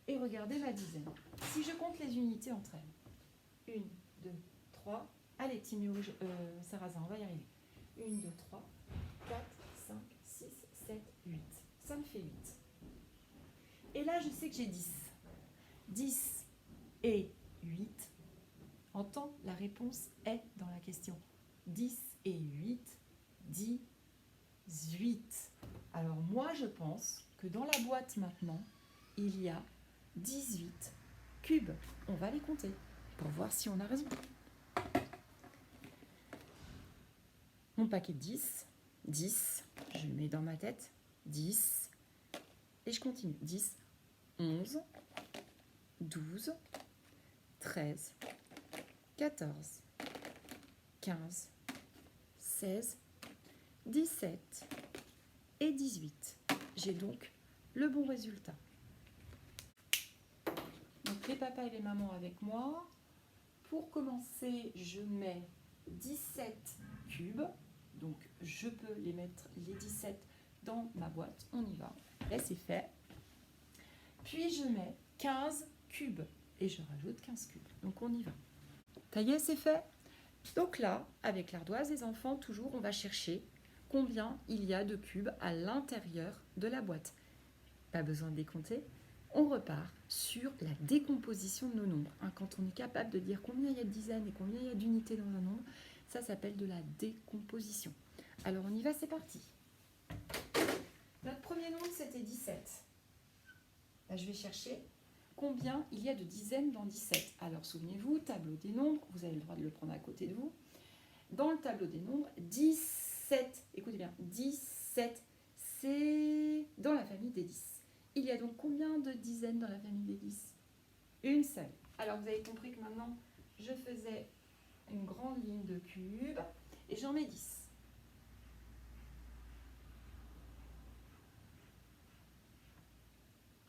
et regarder ma dizaine. Si je compte les unités entre elles, 1, 2, 3, allez Timio, Sarrazin, on va y arriver. 1, 2, 3, 4, 5, 6, 7, 8. Ça me fait 8. Et là, je sais que j'ai 10. 10 et 8. En temps, la réponse est dans la question. 10 et 8, 18. Alors moi, je pense que dans la boîte maintenant, il y a 18 cubes. On va les compter pour voir si on a raison. Mon paquet de 10, 10, je le mets dans ma tête, 10, et je continue. 10, 11, 12, 13, 14, 15, 16, 17 et 18. J'ai donc le bon résultat. Donc les papas et les mamans avec moi. Pour commencer, je mets 17 cubes. Donc je peux les mettre les 17 dans ma boîte. On y va. Là c'est fait. Puis je mets 15 cubes. Et je rajoute 15 cubes. Donc on y va. Ça y est, c'est fait. Donc là, avec l'ardoise, les enfants, toujours, on va chercher combien il y a de cubes à l'intérieur de la boîte. Pas besoin de décompter. On repart sur la décomposition de nos nombres. Quand on est capable de dire combien il y a de dizaines et combien il y a d'unités dans un nombre, ça s'appelle de la décomposition. Alors on y va, c'est parti. Notre premier nombre, c'était 17. Là, je vais chercher combien il y a de dizaines dans 17. Alors souvenez-vous, tableau des nombres, vous avez le droit de le prendre à côté de vous. Dans le tableau des nombres, 17, écoutez bien, 17, c'est dans la famille des 10. Il y a donc combien de dizaines dans la famille des 10? Une seule. Alors vous avez compris que maintenant, je faisais une grande ligne de cubes et j'en mets 10.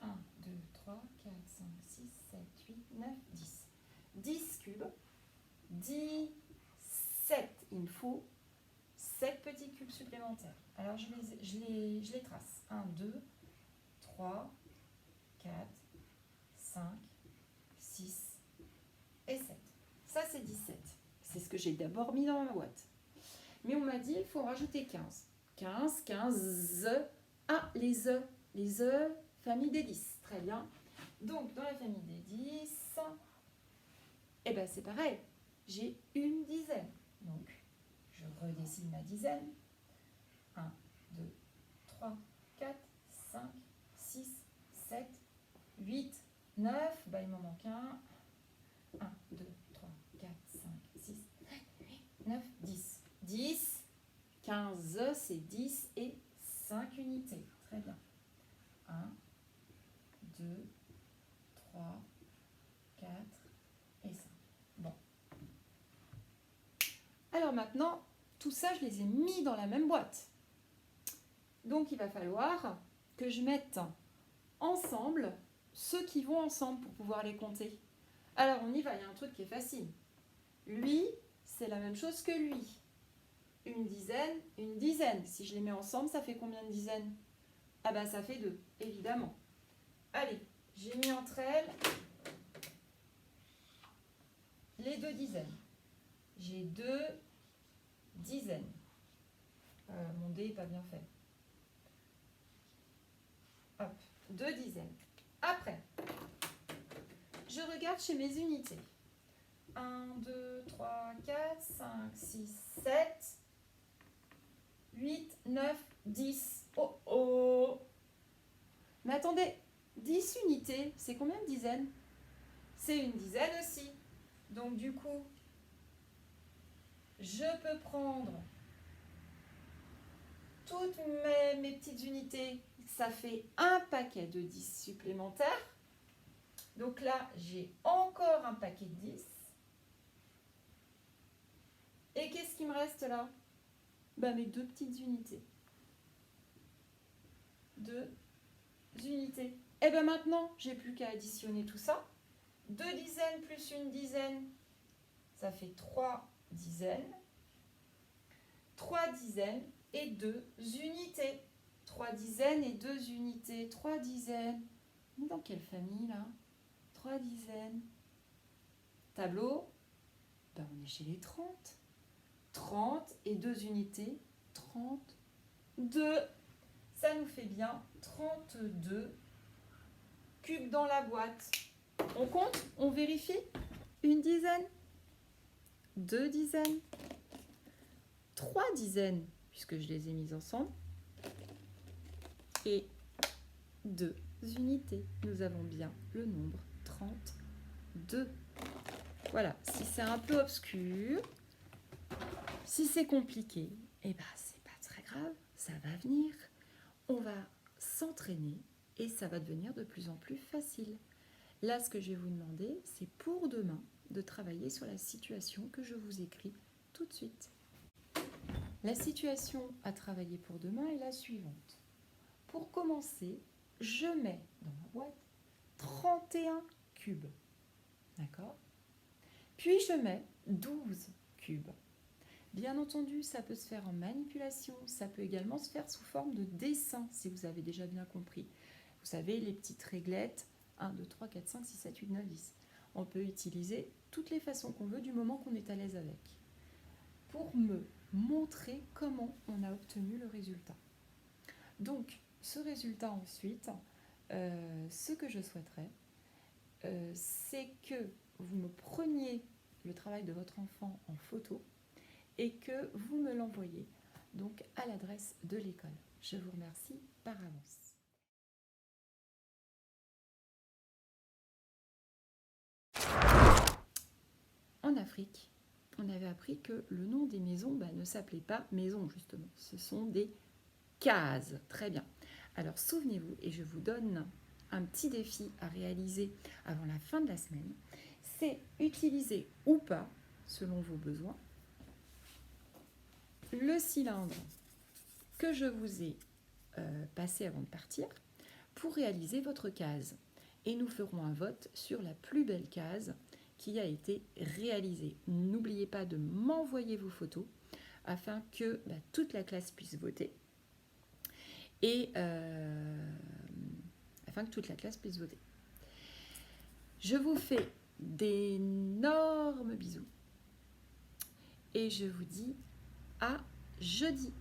1, 2, 3, 4, 5, 6, 7, 8, 9, 10. 10 cubes, 17. Il me faut 7 petits cubes supplémentaires. Alors je les trace. 1, 2, 3, 4, 5, 6 et 7. Ça, c'est 17. C'est ce que j'ai d'abord mis dans ma boîte. Mais on m'a dit, il faut en rajouter 15. 15, 15, ah, les E, famille des 10. Très bien. Donc, dans la famille des 10, eh ben, c'est pareil. J'ai une dizaine. Donc, je redessine ma dizaine. 1, 2, 3, 4, 5, 6, 7, 8, 9. Bah, il m'en manque un. 1, 2, 3, 4, 5, 6, 7, 8, 9, 10. 10 15, c'est 10 et 5 unités. Très bien. 1, 2, 3, 4 et 5. Bon. Alors maintenant, tout ça, je les ai mis dans la même boîte. Donc, il va falloir que je mette ensemble ceux qui vont ensemble pour pouvoir les compter. Alors, on y va, il y a un truc qui est facile. Lui, c'est la même chose que lui. Une dizaine, une dizaine. Si je les mets ensemble, ça fait combien de dizaines? Ah bah, ça fait 2, évidemment. Allez, j'ai mis entre elles les 2 dizaines. J'ai 2 dizaines. Mon dé n'est pas bien fait. Hop, 2 dizaines. Après, je regarde chez mes unités. 1, 2, 3, 4, 5, 6, 7, 8, 9, 10. Oh oh! Mais attendez, 10 unités, c'est combien de dizaines? C'est une dizaine aussi. Donc du coup, je peux prendre toutes mes petites unités. Ça fait un paquet de 10 supplémentaires. Donc là, j'ai encore un paquet de 10. Et qu'est-ce qui me reste là? Ben, mes 2 petites unités. 2 unités. Et bien maintenant, j'ai plus qu'à additionner tout ça. 2 dizaines plus une dizaine, ça fait 3 dizaines. 3 dizaines et 2 unités. 3 dizaines et 2 unités. 3 dizaines. Dans quelle famille là? 3 dizaines. Tableau, ben, on est chez les 30. 30 et 2 unités. 32. Ça nous fait bien 32 cubes dans la boîte. On compte? On vérifie? Une dizaine? 2 dizaines? 3 dizaines, puisque je les ai mises ensemble. Et 2 unités. Nous avons bien le nombre 32. Voilà, si c'est un peu obscur, si c'est compliqué, eh ben c'est pas très grave, ça va venir. On va s'entraîner et ça va devenir de plus en plus facile. Là, ce que je vais vous demander, c'est pour demain de travailler sur la situation que je vous écris tout de suite. La situation à travailler pour demain est la suivante. Pour commencer, je mets dans ma boîte 31 cubes. D'accord? Puis je mets 12 cubes. Bien entendu, ça peut se faire en manipulation, ça peut également se faire sous forme de dessin, si vous avez déjà bien compris. Vous savez, les petites réglettes, 1, 2, 3, 4, 5, 6, 7, 8, 9, 10. On peut utiliser toutes les façons qu'on veut du moment qu'on est à l'aise avec. Pour me montrer comment on a obtenu le résultat. Donc, ce résultat ensuite, ce que je souhaiterais, c'est que vous me preniez le travail de votre enfant en photo et que vous me l'envoyez donc à l'adresse de l'école. Je vous remercie par avance. En Afrique, on avait appris que le nom des maisons ne s'appelait pas maison justement, ce sont des cases. Très bien. Alors souvenez-vous, et je vous donne un petit défi à réaliser avant la fin de la semaine, c'est utiliser ou pas, selon vos besoins, le cylindre que je vous ai passé avant de partir pour réaliser votre case. Et nous ferons un vote sur la plus belle case qui a été réalisée. N'oubliez pas de m'envoyer vos photos afin que toute la classe puisse voter. Et afin que toute la classe puisse voter. Je vous fais d'énormes bisous et je vous dis à jeudi.